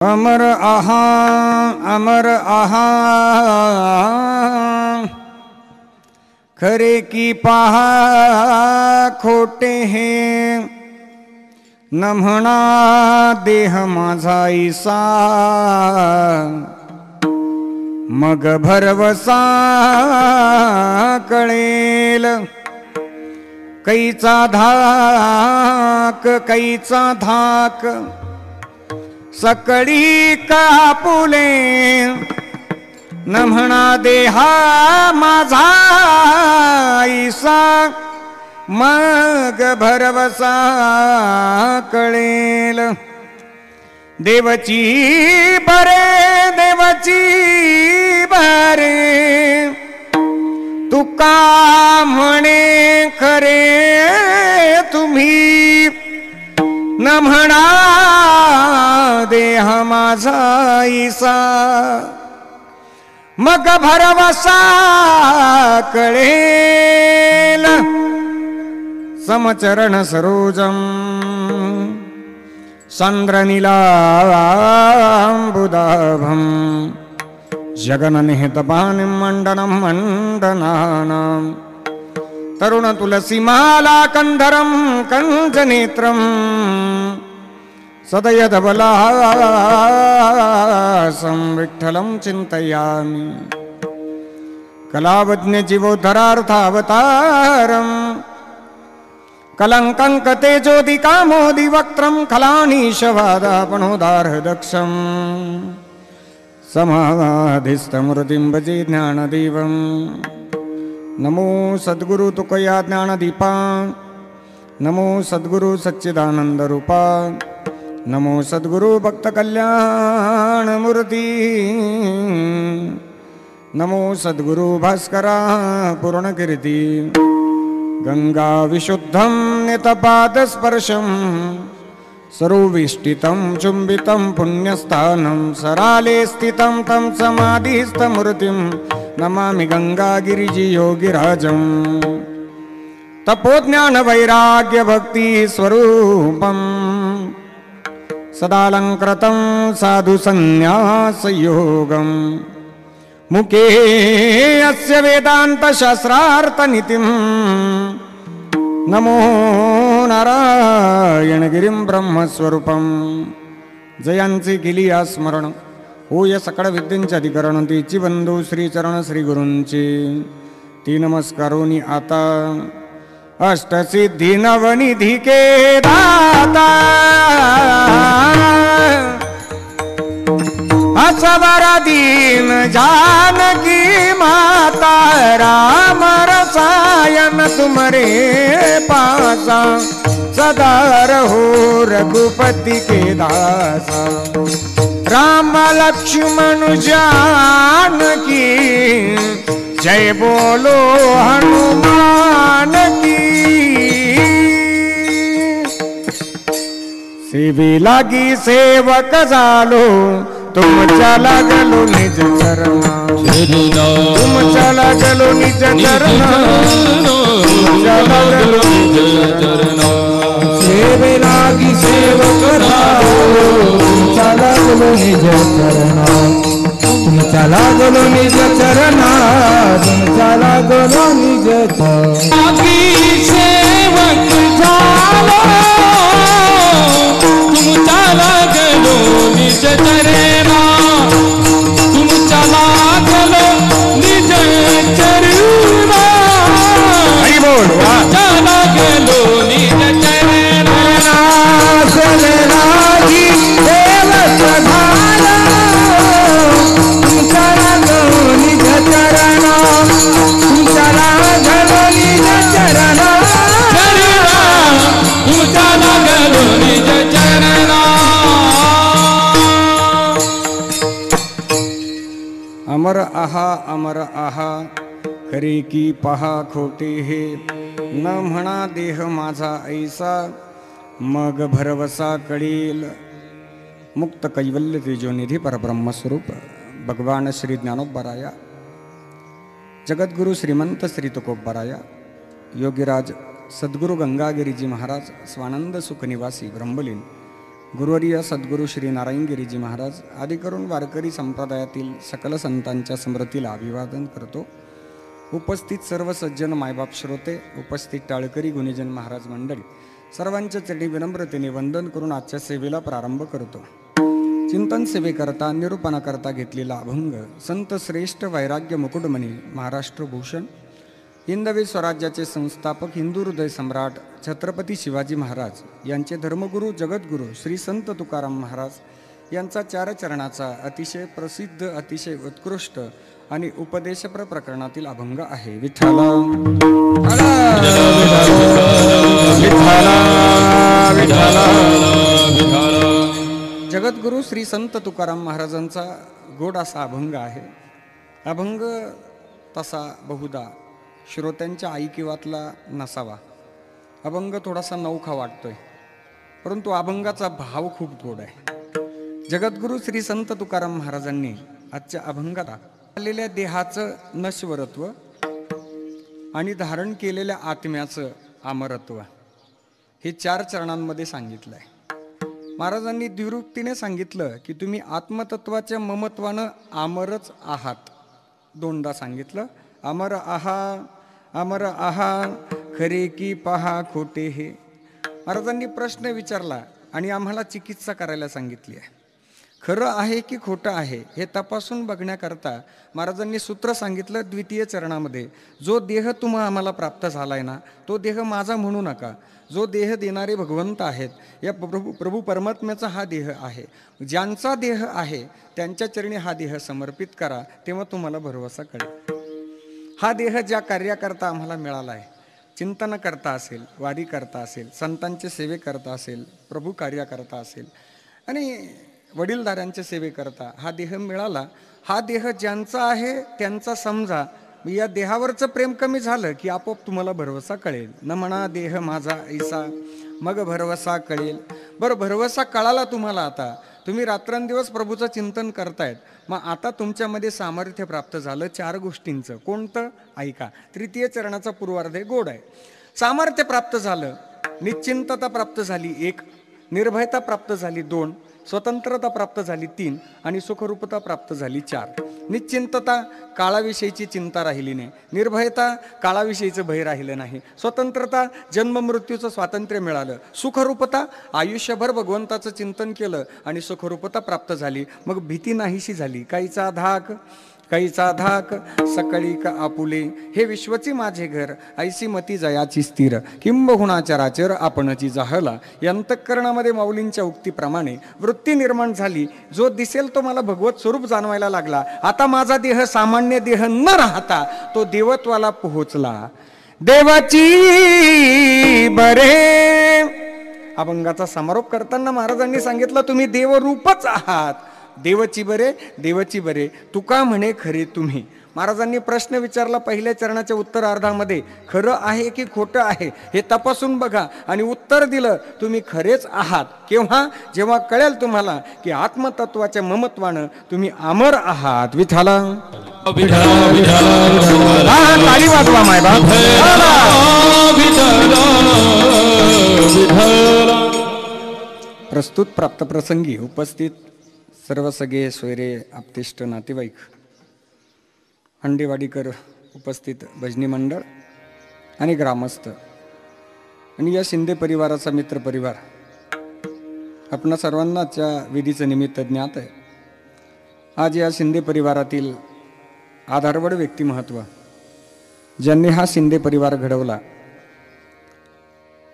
अमर आहा अमर आहा खरे की पहा खोटे हैं न म्हणा देह माझा ईसा मग भरवसा कळेल कैचा धाक कैचा धाक सकळी कापुले न म्हणा देहा माझा ईसा मग भरवसा कळेल देवची बरे तुका म्हणे खरे तुम्ही न म्हणा देह माझा ईसा मग भरवसा कळेल समचरण सरोजम चंद्रनीलांबुदाभं जगन्निहितपाणिं मण्डनं मण्डनानां तरुण तुलसीमाला कंधरं कंजनेत्रं सदयधबलासं विठ्ठलं चिन्तयामि कलावज्ञ जीवोद्धरार्थावतारम् कलंकंक तेजोदिकामोदि वक्त्रं खलानीशवादापणोदार्हदक्षं समाधिस्थमूर्तिं भजे ज्ञानदेवं नमो सद्गुरु तुकया ज्ञानदीपा नमो सद्गुरु सच्चिदानंदरूपा नमो सद्गुरु भक्तकल्याणमूर्ति नमो सद्गुरु भास्करा पूर्णकीर्ति गंगा विशुद्धं नितपादस्पर्शं सरोविष्टितं चुंबितं पुण्यस्थानं सराले स्थितं तं समाधिस्थमूर्तिं नमामि गंगागिरिजियोगिराजं तपोज्ञान वैराग्य भक्ति स्वरूपं सदालंकृतं साधु संन्यासयोगं मुखे अस्य वेदांत शास्त्रार्थ नीतिं नमो नारायण गिरिं ब्रह्मस्वरूपं जयांचे केली या स्मरण होय सकळ विद्येंचे अधिकरण तीची बंधू श्रीचरण श्री गुरूंचे ती नमस्कारोनी आता अष्टसिद्धी नवनिधी के दाता असवर दीन जानकी माता राम रसायन तुमरे पासा सदा रहो रघुपति के दासा राम लक्ष्मण जानकी जय बोलो हनुमान की सेवी लागी सेवक झालो तुम चला गलो निज चरणा तुम चला गलो निज चरणा चला गलो निज चरणा सेवे लागी सेवक झालो चला गलो निज चरणा तुम चला गलो निज चरणा तुम चला गलो निज चरणा सेवक झालो तुम चला गलो निज चरणा तुम चला गलो निज चरणा हरि बोल चला गलो निज चरणा सदराजी देवत धारा तुम चला गलो निज चरणा तुम चला गलो निज चरणा तुम चला गलो निज चरणा अमर आहा खरे की पहा खोटे हे न म्हणा देह माझा ऐसा मग भरवसा कळेल मुक्त कैवल्य तेजोनिधी परब्रह्मस्वरूप भगवान श्री ज्ञानोबराया जगद्गुरु श्रीमंत श्री तुकोबराया योगीराज सद्गुरु गंगागिरीजी महाराज स्वानंद सुख निवासी ब्रह्मलीन गुरुवर्य सद्गुरू श्री नारायणगिरीजी महाराज आदी करून वारकरी संप्रदायातील सकल संतांच्या स्मृतीला अभिवादन करतो. उपस्थित सर्व सज्जन मायबाप श्रोते, उपस्थित टाळकरी गुणीजन महाराज मंडळी, सर्वांच्या चरणी विनम्रतेने वंदन करून आजच्या सेवेला प्रारंभ करतो. चिंतन सेवेकरता निरूपणाकरता घेतलेला अभंग संत श्रेष्ठ वैराग्य मुकुटमणी महाराष्ट्र भूषण हिंदवी स्वराज्याचे संस्थापक, हिंदू हृदय सम्राट छत्रपती शिवाजी महाराज यांचे धर्मगुरू जगद्गुरू श्री संत तुकाराम महाराज यांचा चार चरणाचा अतिशय प्रसिद्ध, अतिशय उत्कृष्ट आणि उपदेशपर प्रकरणातील अभंग आहे. विठ्ठला जगद्गुरू श्री संत तुकाराम महाराजांचा गोड असा अभंग आहे. अभंग तसा बहुधा श्रोत्यांच्या ऐकिवातला नसावा. अभंग थोडासा नवखा वाटतोय, परंतु अभंगाचा भाव खूप गोड आहे. जगद्गुरू श्री संत तुकाराम महाराजांनी आजच्या अभंगात आलेल्या देहाचं नश्वरत्व आणि धारण केलेल्या आत्म्याचं अमरत्व हे चार चरणांमध्ये सांगितलं आहे. महाराजांनी द्विरुक्तीने सांगितलं की तुम्ही आत्मतत्वाच्या ममत्वानं अमरच आहात. दोनदा सांगितलं, अमर आहा, अमर आहा, खरे की पहा खोटे हे. महाराजांनी प्रश्न विचारला आणि आम्हाला चिकित्सा करायला सांगितली आहे. खरं आहे की खोटं आहे हे तपासून बघण्याकरता महाराजांनी सूत्र सांगितलं द्वितीय चरणामध्ये. जो देह आम्हाला प्राप्त झालाय ना, तो देह माझा म्हणू नका. जो देह देणारे भगवंत आहेत, या प्रभू परमात्म्याचा हा देह आहे. ज्यांचा देह आहे त्यांच्या चरणी हा देह समर्पित करा, तेव्हा तुम्हाला भरवसा कळेल. हा देह ज्या कार्याकरता आम्हाला मिळाला आहे, चिंतन करता असेल, वारी करता असेल, संतांचे सेवे करता असेल, प्रभू कार्याकरता असेल आणि वडीलधाऱ्यांच्या सेवेकरता हा देह मिळाला. हा देह ज्यांचा आहे त्यांचा समजा. या देहावरचं प्रेम कमी झालं की आपोआप तुम्हाला भरवसा कळेल. न म्हणा देह माझा ऐसा, मग भरवसा कळेल. बरं, भरवसा कळाला तुम्हाला. आता तुम्ही रात्रंदिवस प्रभूचं चिंतन करतायत, मग आता तुमच्यामध्ये सामर्थ्य प्राप्त झालं चार गोष्टींचं. कोणतं? ऐका. तृतीय चरणाचा पूर्वार्ध गोड आहे. सामर्थ्य प्राप्त झालं, निश्चिंतता प्राप्त झाली 1, निर्भयता प्राप्त झाली 2, स्वतंत्रता प्राप्त झाली 3 आणि सुखरूपता प्राप्त झाली 4. निश्चिंतता, काळाविषयीची चिंता राहिली नाही. निर्भयता, काळाविषयीचं भय राहिलं नाही. स्वतंत्रता, जन्म मृत्यूचं स्वातंत्र्य मिळालं. सुखरूपता, आयुष्यभर भगवंताचं चिंतन केलं आणि सुखरूपता प्राप्त झाली. मग भीती नाहीशी झाली. काहीचा धाक सकाळी का आपुले, हे विश्वची माझे घर, ऐसी मती जयाची स्थिर, किंबहुना चराचर आपणची जाहला. या अंतःकरणामध्ये माऊलींच्या उक्तीप्रमाणे वृत्ती निर्माण झाली. जो दिसेल तो मला भगवत स्वरूप जाणवायला लागला. आता माझा देह सामान्य देह न राहता तो देवत्वाला पोहोचला. देवाची बरे. अभंगाचा समारोप करताना महाराजांनी सांगितलं तुम्ही देवरूपच आहात. देवची बरे तुका म्हणे खरे तुम्ही. महाराजांनी प्रश्न विचारला पहिल्या चरणाच्या उत्तरार्धामध्ये, खरं आहे की खोटं आहे हे तपासून बघा, आणि उत्तर दिलं तुम्ही खरेच आहात. केव्हा? जेव्हा कळेल तुम्हाला की आत्मतत्वाच्या ममत्वानं तुम्ही अमर आहात. विठाला ताली वाजवा मायबाप. प्रस्तुत प्राप्त प्रसंगी उपस्थित सर्व सगळे सोयरे, आप्तेष्ट, नातेवाईक, अंडेवाडीकर, उपस्थित भजनी मंडळ आणि ग्रामस्थ आणि या शिंदे परिवाराचा मित्र परिवार, आपणा सर्वांनाच्या विधीचं निमित्त ज्ञात आहे. आज या शिंदे परिवारातील आधारवड व्यक्तिमत्व, ज्यांनी हा शिंदे परिवार घडवला,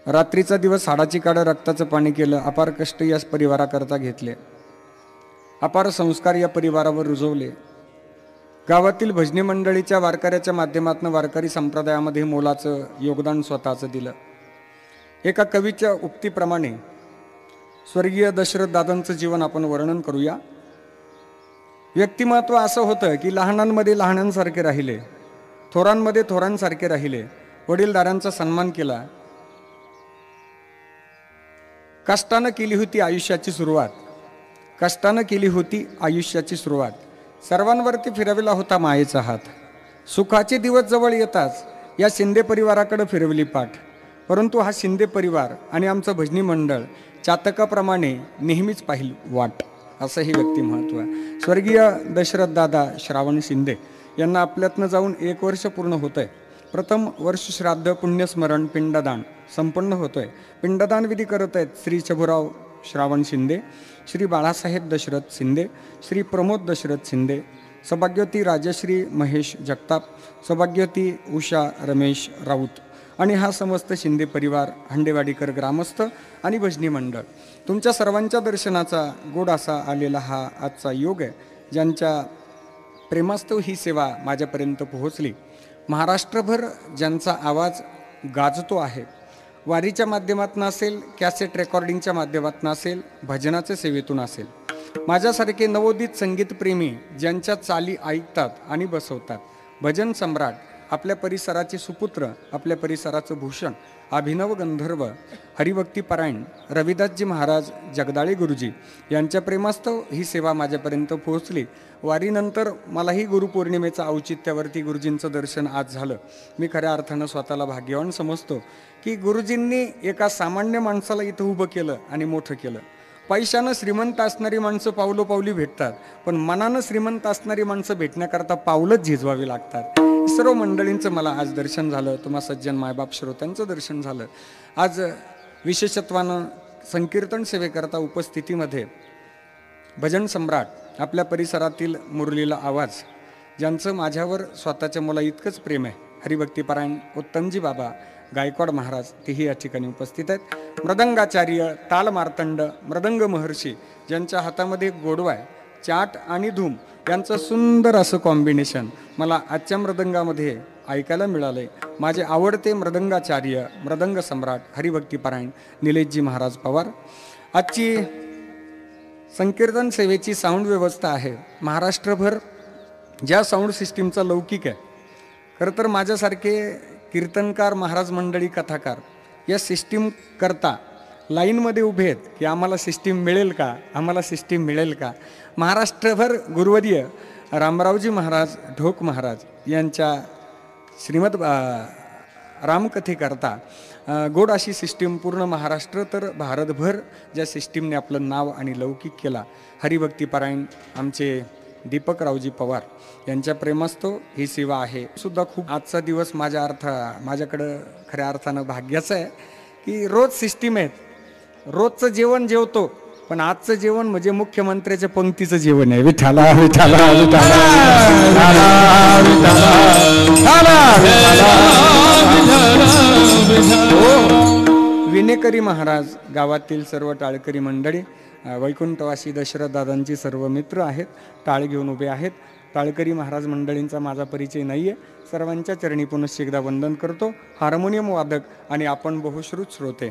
रात्रीचा दिवस हाडाची काढं रक्ताचं पाणी केलं, अपार कष्ट या परिवाराकरता घेतले, अपार संस्कार या परिवारावर रुजवले. गावातील भजनी मंडळीच्या वारकऱ्याच्या माध्यमातून वारकरी संप्रदायामध्ये मोलाचं योगदान स्वतःचं दिलं. एका कवीच्या उक्तीप्रमाणे स्वर्गीय दशरथ दादांचं जीवन आपण वर्णन करूया. व्यक्तिमत्व असं होतं की लहानांमध्ये लहानांसारखे राहिले, थोरांमध्ये थोरांसारखे राहिले, वडीलधाऱ्यांचा सन्मान केला, कष्टानं केली होती आयुष्याची सुरुवात, सर्वांवरती फिरविला होता मायेचा हात. सुखाचे दिवस जवळ येताच या शिंदे परिवाराकडे फिरवली पाठ. परंतु हा शिंदे परिवार आणि आमचं भजनी मंडळ चातकाप्रमाणे नेहमीच पाहिल वाट, असं हे व्यक्तिमत्व आहे. स्वर्गीय दशरथ दादा श्रावण शिंदे यांना आपल्यातनं जाऊन 1 वर्ष पूर्ण होतं आहे. प्रथम वर्ष श्राद्ध पुण्यस्मरण पिंडदान संपन्न होतोय. पिंडदान विधी करत आहेत श्री चबुराव श्रावण शिंदे, श्री बाळासाहेब दशरथ शिंदे, श्री प्रमोद दशरथ शिंदे, सौभाग्यवती राजश्री महेश जगताप, सौभाग्यवती उषा रमेश राऊत आणि हा समस्त शिंदे परिवार, हंडेवाडीकर ग्रामस्थ आणि भजनी मंडळ. तुमच्या सर्वांच्या दर्शनाचा गोड असा आलेला हा आजचा योग आहे. ज्यांच्या प्रेमास्तव ही सेवा माझ्यापर्यंत पोहोचली, महाराष्ट्रभर ज्यांचा आवाज गाजतो आहे, वारीच्या माध्यमातून असेल, कॅसेट रेकॉर्डिंगच्या माध्यमातून असेल, भजनाच्या सेवेतून असेल, माझ्यासारखे नवोदित संगीतप्रेमी ज्यांच्या चाली ऐकतात आणि बसवतात, भजन सम्राट, आपल्या परिसराचे सुपुत्र, आपल्या परिसराचं भूषण, अभिनव गंधर्व, हरिभक्तीपरायण रविदासजी महाराज जगदाळे गुरुजी यांच्या प्रेमास्तव ही सेवा माझ्यापर्यंत पोहोचली. वारीनंतर मलाही गुरुपौर्णिमेचं औचित्यावरती गुरुजींचं दर्शन आज झालं. मी खऱ्या अर्थानं स्वतःला भाग्यवान समजतो की गुरुजींनी एका सामान्य माणसाला इथं उभं केलं आणि मोठं केलं. पैशानं श्रीमंत असणारी माणसं पावलोपावली भेटतात, पण मनानं श्रीमंत असणारी माणसं भेटण्याकरता पावलंच झिजवावी लागतात. सर्व मंडळींचं मला आज दर्शन झालं, तुम्हा सज्जन मायबाप श्रोत्यांचं दर्शन झालं. आज विशेषत्वानं संकीर्तन सेवेकरता उपस्थितीमध्ये भजन सम्राट, आपल्या परिसरातील मुरलीला आवाज, ज्यांचं माझ्यावर स्वतःच्या मुला इतकंच प्रेम आहे, हरिभक्तीपरायण उत्तमजी बाबा गायकवाड महाराज, तेही या ठिकाणी उपस्थित आहेत. मृदंगाचार्य, ताल मार्तंड, मृदंग महर्षी, ज्यांच्या हातामध्ये गोडवा आहे, चाट आणि धूम यांचं सुंदर असं कॉम्बिनेशन मला आजच्या मृदंगामध्ये ऐकायला मिळालंय. माझे आवडते मृदंगाचार्य, मृदंग सम्राट, हरिभक्तीपरायण निलेशजी महाराज पवार. आजची संकीर्तन सेवेची साऊंड व्यवस्था आहे महाराष्ट्रभर, ज्या साऊंड सिस्टीमचा लौकिक आहे. खरं तर माझ्यासारखे कीर्तनकार, महाराज मंडळी, कथाकार या सिस्टीम करता लाईनमध्ये उभे आहेत की आम्हाला सिस्टीम मिळेल का, आम्हाला सिस्टीम मिळेल का. महाराष्ट्रभर गुरुवर्य रामरावजी महाराज ढोक महाराज यांच्या श्रीमद रामकथेकरता गोड अशी सिस्टीम पूर्ण महाराष्ट्र तर भारतभर ज्या सिस्टीमने आपलं नाव आणि लौकिक केला, हरिभक्तीपरायण आमचे दीपकरावजी पवार यांच्या प्रेमास्तव ही सेवा आहे सुद्धा. खूप आजचा दिवस माझ्याकडं खऱ्या अर्थानं भाग्याचं आहे की रोज सिस्टीम आहेत, रोजचं जेवण जेवतो, पण आजचं जेवण म्हणजे मुख्यमंत्र्याच्या पंक्तीचं जेवण आहे. विठाला विठाला विनेकरी महाराज, गावातील सर्व टाळकरी मंडळी, वैकुंठवासी दशरथदादांची सर्व मित्र आहेत, टाळ घेऊन उभे आहेत. टाळकरी महाराज मंडळींचा माझा परिचय नाही आहे. सर्वांच्या चरणी पुनश्च एकदा वंदन करतो. हार्मोनियम वादक आणि आपण बहुश्रुत श्रोते,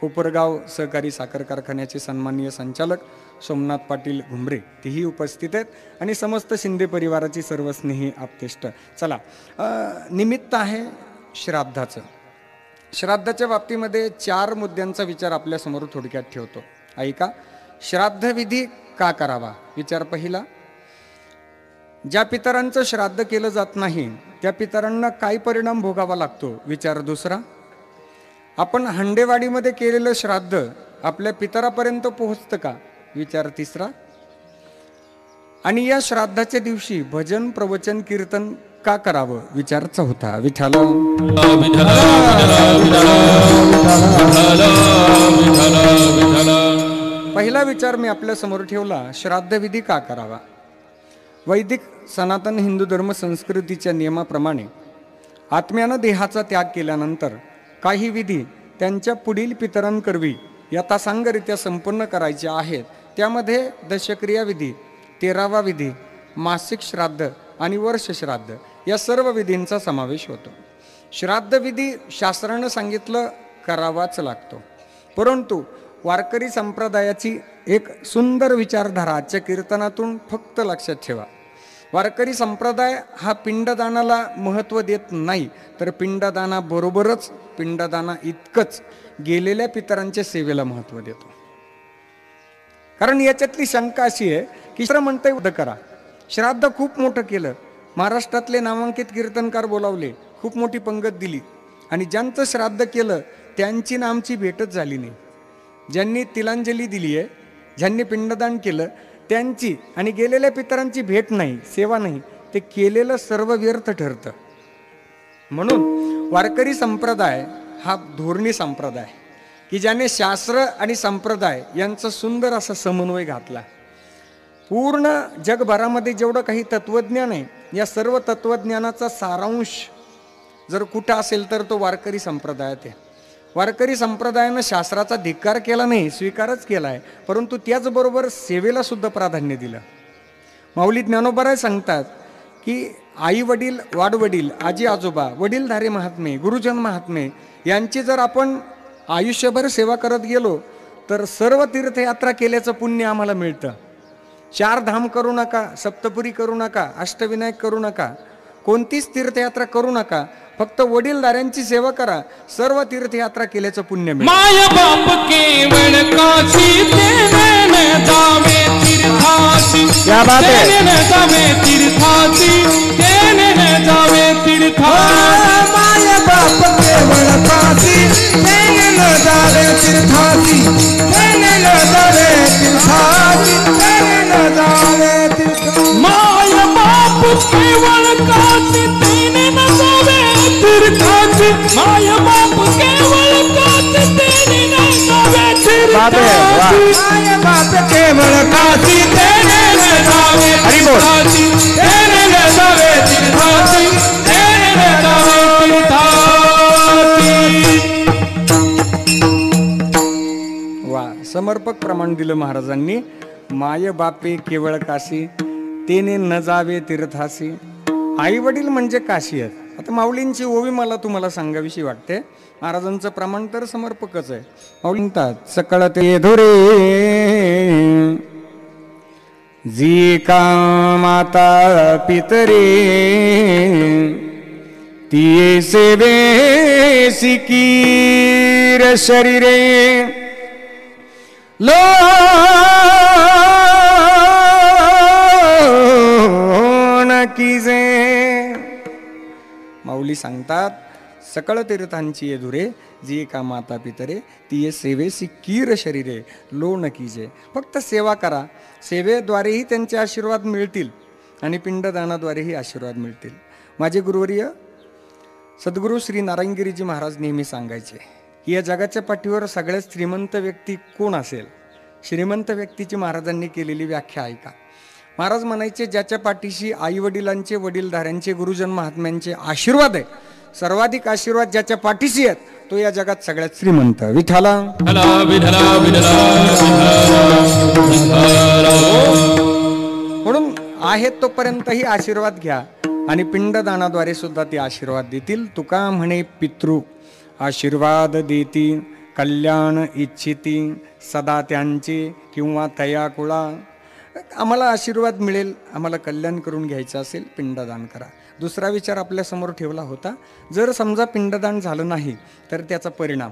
कोपरगाव सहकारी साखर कारखान्याचे सन्माननीय संचालक सोमनाथ पाटील घुमरे, तेही उपस्थित आहेत आणि समस्त शिंदे परिवाराची सर्व स्नेही आप्तेष्ट. चला, निमित्त आहे श्राद्धाचं. श्राद्धाच्या बाबतीमध्ये 4 मुद्द्यांचा विचार आपल्यासमोर थोडक्यात ठेवतो. ऐका. श्राद्धविधी का करावा? विचार पहिला, ज्या पितरांचं श्राद्ध केलं जात नाही त्या पितरांना काय परिणाम भोगावा लागतो? विचार दुसरा, आपण हंडेवाडीमध्ये केलेलं श्राद्ध आपल्या पितरापर्यंत पोहोचतं का? विचार तिसरा, आणि या श्राद्धाच्या दिवशी भजन, प्रवचन, कीर्तन का करावं? विचार चौथा. विठाला पहिला विचार मी आपल्या समोर ठेवला, श्राद्धविधी का करावा? वैदिक सनातन हिंदू धर्म संस्कृतीच्या नियमाप्रमाणे आत्म्यानं देहाचा त्याग केल्यानंतर काही विधी त्यांच्या पुढील पितरांकरवी यथासांगरित्या संपन्न करायचे आहेत. त्यामध्ये दशक्रिया विधी, 13वा विधी, मासिक श्राद्ध आणि वर्ष श्राद्ध या सर्व विधींचा समावेश होतो. श्राद्ध विधी शास्त्रानं सांगितलं करावाच लागतो, परंतु वारकरी संप्रदायाची एक सुंदर विचारधारा आजच्या कीर्तनातून फक्त लक्षात ठेवा. वारकरी संप्रदाय हा पिंडदानाला महत्त्व देत नाही, तर पिंडदानाबरोबरच पिंडदाना इतकंच गेलेल्या पितरांच्या सेवेला महत्त्व देतो. कारण याच्यातली शंका अशी आहे की म्हणता युद्ध करा, श्राद्ध खूप मोठं केलं, महाराष्ट्रातले नामांकित कीर्तनकार बोलावले, खूप मोठी पंगत दिली आणि ज्यांचं श्राद्ध केलं त्यांची ना आमची भेटच झाली नाही. ज्यांनी तिलांजली दिली आहे, ज्यांनी पिंडदान केलं त्यांची आणि गेलेल्या पितरांची भेट नाही, सेवा नाही, ते केलेलं सर्व व्यर्थ ठरतं. म्हणून वारकरी संप्रदाय हा धोरणी संप्रदाय की ज्याने शास्त्र आणि संप्रदाय यांचा सुंदर असा समन्वय घातला. पूर्ण जगभरामध्ये जेवढं काही तत्त्वज्ञान आहे, या सर्व तत्त्वज्ञानाचा सारांश जर कुठं असेल तर तो वारकरी संप्रदायात आहे. वारकरी संप्रदायानं शास्त्राचा धिक्कार केला नाही, स्वीकारच केला आहे, परंतु त्याचबरोबर सेवेला सुद्धा प्राधान्य दिलं. माऊली ज्ञानोबा सांगतात की आई वडील, वाडवडील, आजी आजोबा, वडीलधारे महात्मे, गुरुजन महात्मे यांची जर आपण आयुष्यभर सेवा करत गेलो तर सर्व तीर्थयात्रा केल्याचं पुण्य आम्हाला मिळतं. 4 धाम करू नका, सप्तपुरी करू नका, अष्टविनायक करू नका, कोणतीच तीर्थयात्रा करू नका, फक्त वडीलधाऱ्यांची सेवा करा, सर्व तीर्थयात्रा केल्याचं पुण्य मिळतं. माय बाप केवळ काशी तेने जावे तीर्थासी, क्या बात है, तेने जावे तीर्थासी, तेने जावे तीर्थासी. माय बाप केवळ काशी तेने जावे तीर्थासी, तेने जावे तीर्थासी, तेने जावे तीर्थासी. माय बाप केवळ काशी तेने जावे तीर्थासी, माय बाप केवळ काशी तेने जावे तीर्थासी. माय बाप केवळ काशी तेने जावे तीर्थासी, तेने जावे तीर्थासी, तेने जावे तीर्थासी. वा, समर्पक प्रमाण दिलं महाराजांनी. माय बापे केवळ काशी तेने न जावे तीर्थासी. आई वडील म्हणजे काशी आहेत. आता माऊलींची ओवी मला तुम्हाला सांगाविषयी वाटते. महाराजांचं प्रमाण तर समर्पकच आहे. माऊली म्हणतात, सकळ ते धुरे जी का माता पितरे, ती सेवे सिकीर शरीरे, लोण कीजे. माऊली सांगतात, सकळ तीर्थांची धुरे जी का माता पितरे, ती सेवेसी कीर शरीरे, लोण कीजे. फक्त सेवा करा, सेवेद्वारेही त्यांचे आशीर्वाद मिळतील आणि पिंडदानाद्वारेही आशीर्वाद मिळतील. माझे गुरुवर्य सद्गुरू श्री नारायणगिरीजी महाराज नेहमी सांगायचे की या जगाच्या पाठीवर सगळ्यात श्रीमंत व्यक्ती कोण असेल, श्रीमंत व्यक्तीची महाराजांनी केलेली व्याख्या ऐका. महाराज म्हणायचे, ज्याच्या पाठीशी आई वडिलांचे, वडीलधाऱ्यांचे, गुरुजन महात्म्यांचे आशीर्वाद आहे, सर्वाधिक आशीर्वाद ज्याच्या पाठीशी आहेत, तो या जगात सगळ्यात श्रीमंत. विठाला म्हणून आहेत तोपर्यंतही आशीर्वाद घ्या आणि पिंडदानाद्वारे सुद्धा ते आशीर्वाद देतील. तुका म्हणे पितृ आशीर्वाद देती, कल्याण इच्छिती सदा त्यांचे किंवा तया कुळा. आम्हाला आशीर्वाद मिळेल, आम्हाला कल्याण करून घ्यायचं असेल, पिंडदान करा. दुसरा विचार आपल्यासमोर ठेवला होता, जर समजा पिंडदान झालं नाही तर त्याचा परिणाम.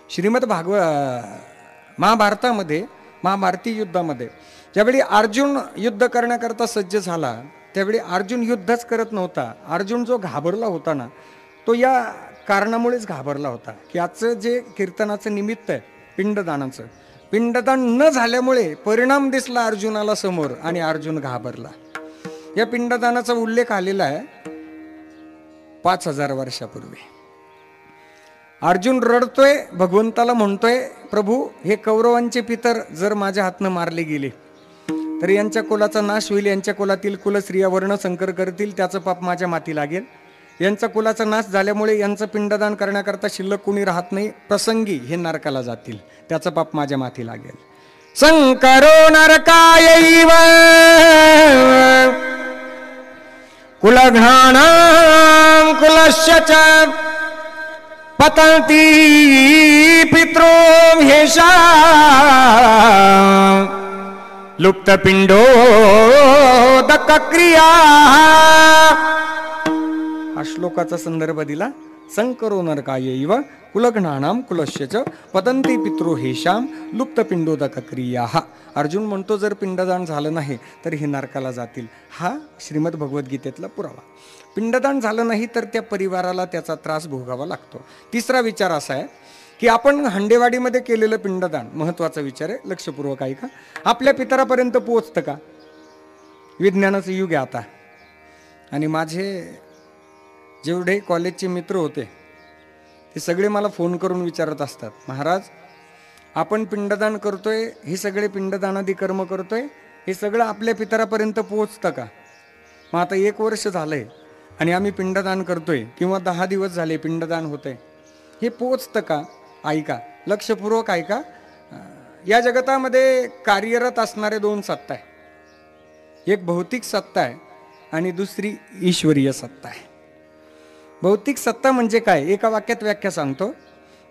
श्रीमद महाभारतामध्ये, महाभारती युद्धामध्ये ज्यावेळी अर्जुन युद्ध करण्याकरता सज्ज झाला, त्यावेळी अर्जुन युद्धच करत नव्हता. अर्जुन जो घाबरला होता ना, तो या कारणामुळेच घाबरला होता की आजचं जे कीर्तनाचं निमित्त आहे पिंडदानाचं, पिंडदान न झाल्यामुळे परिणाम दिसला अर्जुनाला समोर आणि अर्जुन घाबरला. या पिंडदानाचा उल्लेख आलेला आहे 5000 वर्षापूर्वी. अर्जुन रडतोय, भगवंताला म्हणतोय, प्रभू हे कौरवांचे पितर जर माझ्या हातनं मारले गेले तर यांच्या कुलाचा नाश होईल, यांच्या कुलातील कुलस्त्रिया वर्ण संकर करतील, त्याचं पाप माझ्या माथी लागेल. यांचा कुलाचा नाश झाल्यामुळे यांचं पिंडदान करण्याकरता शिल्लक कुणी राहत नाही, प्रसंगी हे नरकाला जातील, त्याचं पाप माझ्या माथी लागेल. संकरो नरकायैव कुलघ्राणां कुलस्य च पतन्ति पितरो ह्येषा लुप्तपिंडोदक क्रिया. हा श्लोकाचा संदर्भ दिला संकरो नरकाय इव कुलघ्नानाम कुलस्य च पतंती पितृ हेशाम लुप्त पिंडोदक क्रिया. अर्जुन म्हणतो जर पिंडदान झालं नाही तर हे नरकाला जातील. हा श्रीमद भगवद्गीतेतला पुरावा. पिंडदान झालं नाही तर त्या परिवाराला त्याचा त्रास भोगावा लागतो. तिसरा विचार असा आहे की आपण हांडेवाडीमध्ये केलेलं पिंडदान, महत्त्वाचा विचार आहे, लक्षपूर्वक ऐका, आपल्या पितरापर्यंत पोहोचतं का? विज्ञानाचं युग आहे आता. आणि माझे जेवढे कॉलेजचे मित्र होते ते सगळे मला फोन करून विचारत असतात, महाराज आपण पिंडदान करतोय, हे सगळे पिंडदानादी कर्म करतोय, हे सगळं आपल्या पितरापर्यंत पोहोचतं का? मग आता 1 वर्ष झालंय आणि आम्ही पिंडदान करतोय किंवा 10 दिवस झाले पिंडदान होतंय, हे पोहोचतं का? ऐका, लक्षपूर्वक ऐका. या जगतामध्ये कार्यरत असणारे 2 सत्ता आहे. एक भौतिक सत्ता आहे आणि दुसरी ईश्वरीय सत्ता आहे. भौतिक सत्ता म्हणजे काय? एका वाक्यात व्याख्या सांगतो.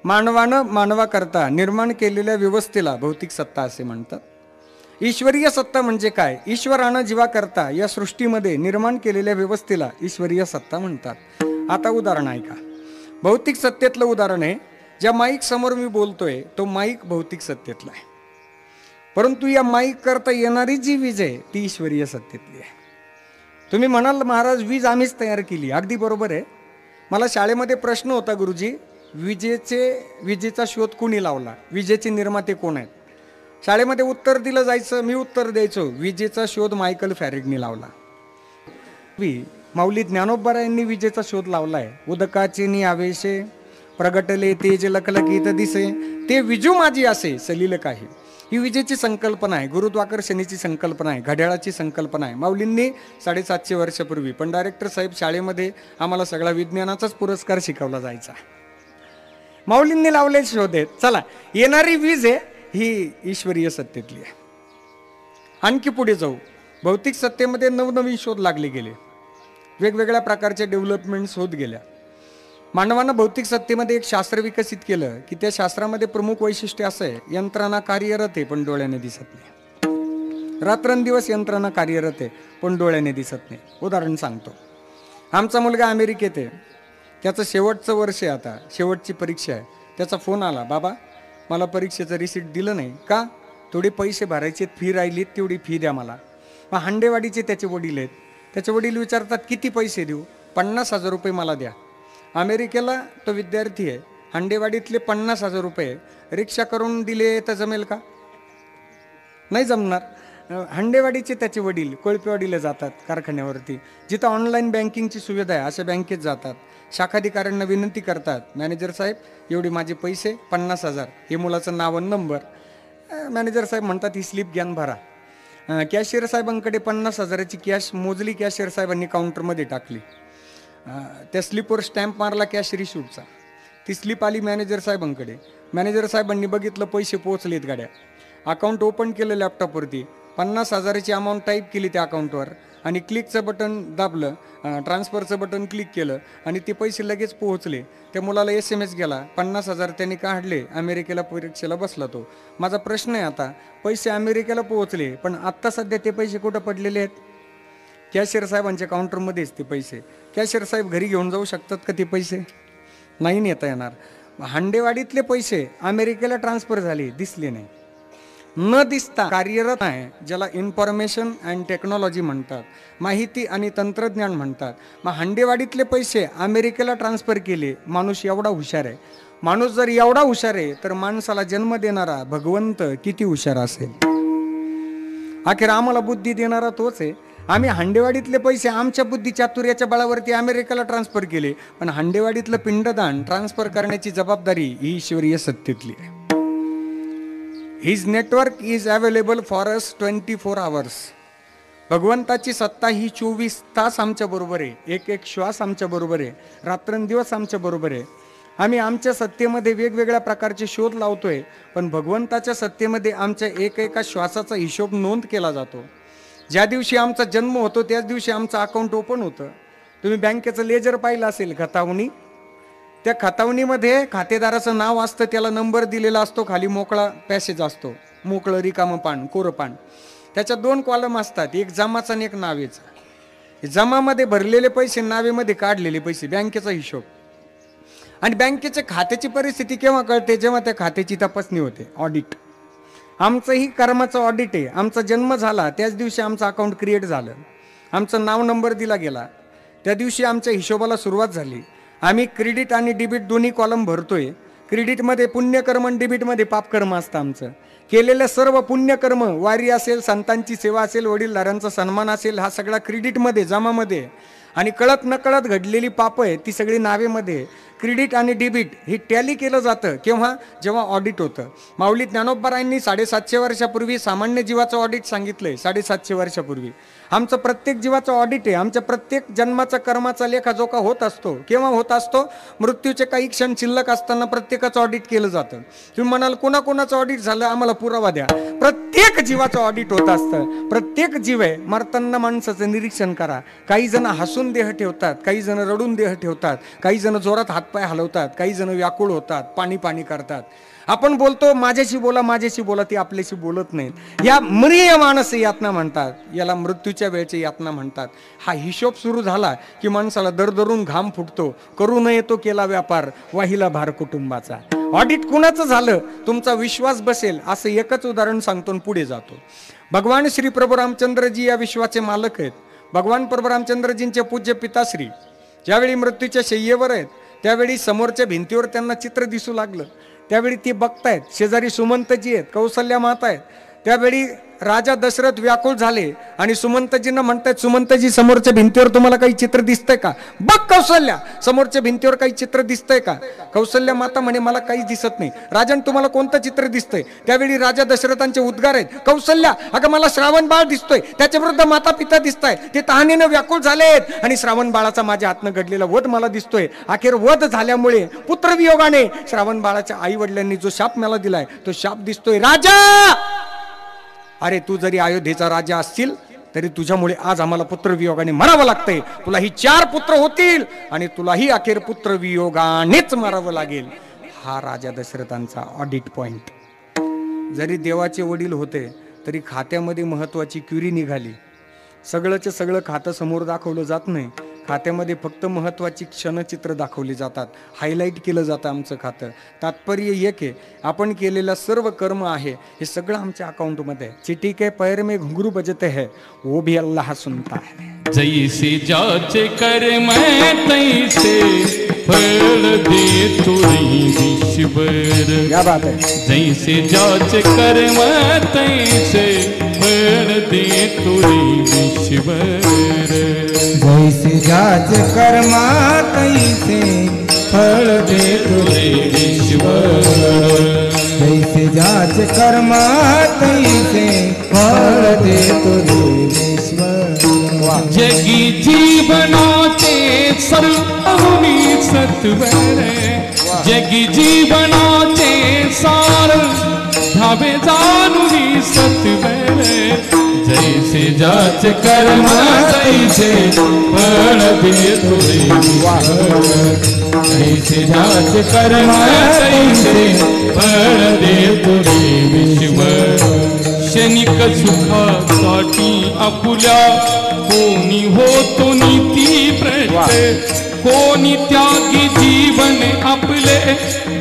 मानवानं मानवाकरता निर्माण केलेल्या व्यवस्थेला भौतिक सत्ता असे म्हणतात. ईश्वरीय सत्ता म्हणजे काय? ईश्वरानं जीवाकरता या सृष्टीमध्ये निर्माण केलेल्या व्यवस्थेला ईश्वरीय सत्ता म्हणतात. आता उदाहरण ऐका. भौतिक सत्तेतलं उदाहरण आहे, ज्या माईक समोर मी बोलतोय तो माईक भौतिक सत्तेतला आहे, परंतु या माईक करता येणारी जी वीज आहे ती ईश्वरीय सत्तेतली आहे. तुम्ही म्हणाल महाराज वीज आम्हीच तयार केली. अगदी बरोबर आहे. मला शाळेमध्ये प्रश्न होता, गुरुजी विजेचा शोध कुणी लावला, विजेचे निर्माते कोण आहेत? शाळेमध्ये उत्तर दिलं जायचं, मी उत्तर द्यायचो, विजेचा शोध मायकल फॅरेडनी लावला. माऊली ज्ञानोबरायांनी विजेचा शोध लावलाय. उदकाचे नि आवेशे प्रगटले तेज लखलखीत दिसे, ते विजू माझी असे सलील काही. ही विजेची संकल्पना आहे, गुरुत्वाकर्षणीची संकल्पना आहे, घड्याळाची संकल्पना आहे. माऊलींनी 750 वर्षापूर्वी. पण डायरेक्टर साहेब शाळेमध्ये आम्हाला सगळा विज्ञानाचाच पुरस्कार शिकवला जायचा. माऊलींनी लावले शोध आहेत. चला, येणारी वीज आहे ही ईश्वरीय सत्तेतली आहे. आणखी पुढे जाऊ. भौतिक सत्तेमध्ये नवनवीन शोध लागले गेले, वेगवेगळ्या प्रकारचे डेव्हलपमेंट्स होत गेल्या. मानवानं भौतिक सत्तेमध्ये एक शास्त्र विकसित केलं की त्या शास्त्रामध्ये प्रमुख वैशिष्ट्य असं आहे, यंत्रणा कार्यरत आहे पण डोळ्याने दिसत नाही. रात्रंदिवस यंत्रणा कार्यरत आहे पण डोळ्याने दिसत नाही. उदाहरण सांगतो. आमचा मुलगा अमेरिकेत आहे, त्याचं शेवटचं वर्ष आहे, आता शेवटची परीक्षा आहे. त्याचा फोन आला, बाबा मला परीक्षेचं रिसिट दिलं नाही का? थोडे पैसे भरायचे, फी राहिली तेवढी फी द्या मला. मग हांडेवाडीचे त्याचे वडील आहेत. त्याचे वडील विचारतात किती पैसे देऊ? 50,000 रुपये मला द्या. अमेरिकेला तो विद्यार्थी आहे, हांडेवाडीतले 50,000 रुपये रिक्षा करून दिले तर जमेल का? नाही जमणार. हांडेवाडीचे त्याचे वडील कोळपेवाडीला जातात, कारखान्यावरती, जिथं ऑनलाईन बँकिंगची सुविधा आहे अशा बँकेत जातात. शाखाधिकाऱ्यांना विनंती करतात, मॅनेजर साहेब एवढे माझे पैसे 50,000, हे मुलाचं नाव आणि नंबर. मॅनेजर साहेब म्हणतात ही स्लिप घ्या भरा. कॅशियर साहेबांकडे 50,000ची कॅश मोजली, कॅशियर साहेबांनी काउंटरमध्ये टाकली. त्या स्लिपवर स्टॅम्प मारला कॅश रिसिप्टचा. ती स्लिप आली मॅनेजर साहेबांकडे. मॅनेजर साहेबांनी बघितलं पैसे पोहोचलेत गाड्या. अकाउंट ओपन केलं लॅपटॉपवरती, 50,000ची अमाऊंट टाईप केली त्या अकाउंटवर आणि क्लिकचं बटन दाबलं, ट्रान्सफरचं बटन क्लिक केलं आणि ते पैसे लगेच पोहोचले. त्या मुलाला SMS गेला, 50,000 त्यांनी काढले, अमेरिकेला परीक्षेला बसला तो. माझा प्रश्न आहे आता, पैसे अमेरिकेला पोहोचले पण आत्ता सध्या ते पैसे कुठं पडलेले आहेत? कॅशियर साहेबांच्या काउंटरमध्येच ते पैसे. कॅशियर साहेब घरी घेऊन जाऊ शकतात का ते पैसे? नाही नेता येणार. हांडेवाडीतले पैसे अमेरिकेला ट्रान्सफर झाले, दिसले नाही. न दिसता कार्यरत आहे, ज्याला इन्फॉर्मेशन अँड टेक्नॉलॉजी म्हणतात, माहिती आणि तंत्रज्ञान म्हणतात. मग हांडेवाडीतले पैसे अमेरिकेला ट्रान्सफर केले. माणूस एवढा हुशार आहे. माणूस जर एवढा हुशार आहे तर माणसाला जन्म देणारा भगवंत किती हुशार असेल? अखेर आम्हाला बुद्धी देणारा तोच आहे. आम्ही हांडेवाडीतले पैसे आमच्या बुद्धी चातुर्याच्या बळावरती अमेरिकेला ट्रान्सफर केले, पण हांडेवाडीतलं पिंडदान ट्रान्सफर करण्याची जबाबदारी ही ईश्वरीय सत्तेतली आहे. His network is available for us 24 hours. भगवंताची सत्ता ही 24 तास आमच्या बरोबर आहे. एक एक श्वास आमच्या बरोबर आहे, रात्रंदिवस आमच्या बरोबर आहे. आम्ही आमच्या सत्तेमध्ये वेगवेगळ्या प्रकारचे शोध लावतोय, पण भगवंताच्या सत्तेमध्ये आमच्या एका श्वासाचा हिशोब नोंद केला जातो. ज्या दिवशी आमचा जन्म होतो त्याच दिवशी आमचं अकाउंट ओपन होतं. तुम्ही बँकेचं लेजर पाहिलं असेल, खतावणी. त्या खतावणीमध्ये खातेदाराचं नाव असतं, त्याला नंबर दिलेला असतो, खाली मोकळा पॅसेज असतो, मोकळं रिकामं पान, कोरं पान. त्याच्यात 2 कॉलम असतात, एक जमाचा आणि एक नावेचा. जमामध्ये भरलेले पैसे, नावेमध्ये काढलेले पैसे, बँकेचा हिशोब. आणि बँकेच्या खात्याची परिस्थिती केव्हा कळते? जेव्हा त्या खात्याची तपासणी होते, ऑडिट. आमचंही कर्माचं ऑडिट आहे. आमचा जन्म झाला त्याच दिवशी आमचं अकाउंट क्रिएट झालं, आमचं नाव नंबर दिला गेला, त्या दिवशी आमच्या हिशोबाला सुरुवात झाली. आम्ही क्रेडिट आणि डेबिट दोन्ही कॉलम भरतोय. क्रेडिटमध्ये पुण्यकर्म आणि डेबिटमध्ये पापकर्म असतं. आमचं केलेलं सर्व पुण्यकर्म, वारी असेल, संतांची सेवा असेल, वडीलधाऱ्यांचा सन्मान असेल, हा सगळा क्रेडिटमध्ये जमामध्ये. आणि कळत नकळत घडलेली पापं आहे ती सगळी नावेमध्ये. क्रेडिट आणि डेबिट हे टॅली केलं जातं केव्हा? जेव्हा ऑडिट होतं. माऊली ज्ञानोबारायांनी 750 वर्षापूर्वी सामान्य जीवाचं ऑडिट सांगितलंय. 750 वर्षापूर्वी आमचं प्रत्येक जीवाचं ऑडिट आहे. आमच्या प्रत्येक जन्माचा कर्माचा लेखाजोखा होत असतो. केव्हा होत असतो? मृत्यूचे काही क्षण शिल्लक असताना प्रत्येकाचं ऑडिट केलं जातं. तुम्ही म्हणाल कोणाकोणाचं ऑडिट झालं, आम्हाला पुरावा द्या. प्रत्येक जीवाचं ऑडिट होत असतं. प्रत्येक जीव आहे. मरताना माणसाचं निरीक्षण करा. काही जण हसून देह ठेवतात, काही जण रडून देह ठेवतात, काही जण जोरात हातपाय हलवतात, काही जण व्याकुळ होतात, पाणी पाणी करतात. आपण बोलतो माझ्याशी बोला, माझ्याशी बोला, ती आपल्याशी बोलत नाहीत. या मरीय मानस यातना म्हणतात, याला मृत्यूच्या वेळची यातना म्हणतात. हा हिशोब सुरू झाला की माणसाला दरदरून घाम फुटतो. करू नये तो केला व्यापार, वाहिला भार कुटुंबाचा. ऑडिट कुणाचं झालं? तुमचा विश्वास बसेल असं एकच उदाहरण सांगतो पुढे जातो. भगवान श्री प्रभू रामचंद्रजी या विश्वाचे मालक आहेत. भगवान प्रभू रामचंद्रजींचे पूज्य पिताश्री ज्यावेळी मृत्यूच्या शय्येवर आहेत त्यावेळी समोरच्या भिंतीवर त्यांना चित्र दिसू लागलं. त्यावेळी ती बघतायत, शेजारी सुमंतजी आहेत, कौसल्या माता आहेत. त्यावेळी राजा दशरथ व्याकुळ झाले आणि सुमंतजींना म्हणतायत, सुमंतजी समोरच्या भिंतीवर तुम्हाला काही चित्र दिसतंय का? बघ कौसल्या, समोरच्या भिंतीवर काही चित्र दिसतंय का? कौसल्या माता म्हणे मला काहीच दिसत नाही. राजन तुम्हाला कोणतं चित्र दिसतंय? त्यावेळी राजा दशरथांचे उद्गार आहेत, कौसल्या अगं मला श्रावण बाळ दिसतोय, त्याच्या विरुद्ध माता पिता दिसतायत, ते तहानेनं व्याकुळ झालेत आणि श्रावण बाळाचा माझ्या हातनं घडलेला वध मला दिसतोय. अखेर वध झाल्यामुळे पुत्रवियोगाने श्रावण बाळाच्या आई वडिलांनी जो शाप मला दिलाय तो शाप दिसतोय. राजा, अरे तू जरी अयोध्येचा राजा असशील तरी तुझ्यामुळे आज आम्हाला पुत्रवियोगाने मरावं लागतंय. तुलाही 4 पुत्र होतील आणि तुलाही अखेर पुत्रवियोगानेच मरावं लागेल. हा राजा दशरथांचा ऑडिट पॉइंट. जरी देवाचे वडील होते तरी खात्यामध्ये महत्वाची क्युरी निघाली. सगळंचे सगळं खातं समोर दाखवलं जात नाही. खात्यामध्ये फक्त महत्वाची क्षणचित्र दाखवली जातात, हायलाईट केलं जातं आमचं खातं. तात्पर्य एक आहे, आपण केलेलं सर्व कर्म आहे हे सगळं आमच्या अकाउंटमध्ये आहे. चिट्ठी के पैर में घुंघरू बजते है वो भी अल्लाह सुनता है. जैसे जाचे कर्म तैसे फल दे तुरी ईश्वर. क्या बात है. जैसे जाचे कर्म तैसे फल दे तुरी ईश्वर. जैसे जाच कर्मा तैसे फल दे तुरे ईश्वर. जैसे जाच कर्मा तैसे फल दे तुरे ईश्वर. जगी जीवनाचे सर्वहुनी सत्वर. जगी जीवनाचे सार धावे जानुनी सत्वर. जैसे जाच कर्म तैसे फल दे तुरे ईश्वर. जैसे जाच कर्म तैसे फल दे तुरे ईश्वर. क्षणिक सुखासाठी आपुल्या कोणी होतो नीती भ्रष्ट. कोणी त्यागी जीवन आपले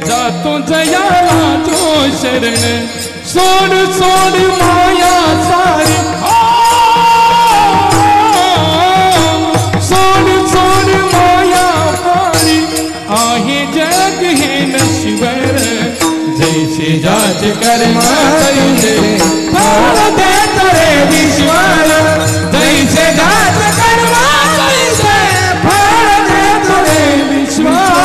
जातो जयाला जो शरण. सोड सोड माया सारी, सोड सोड माया सारी आहे जग हे नश्वर. जैसे जाच कर्म तैसे फल दे तुरे ईश्वर. जैसे जाच कर्म तैसे फल दे तुरे ईश्वर.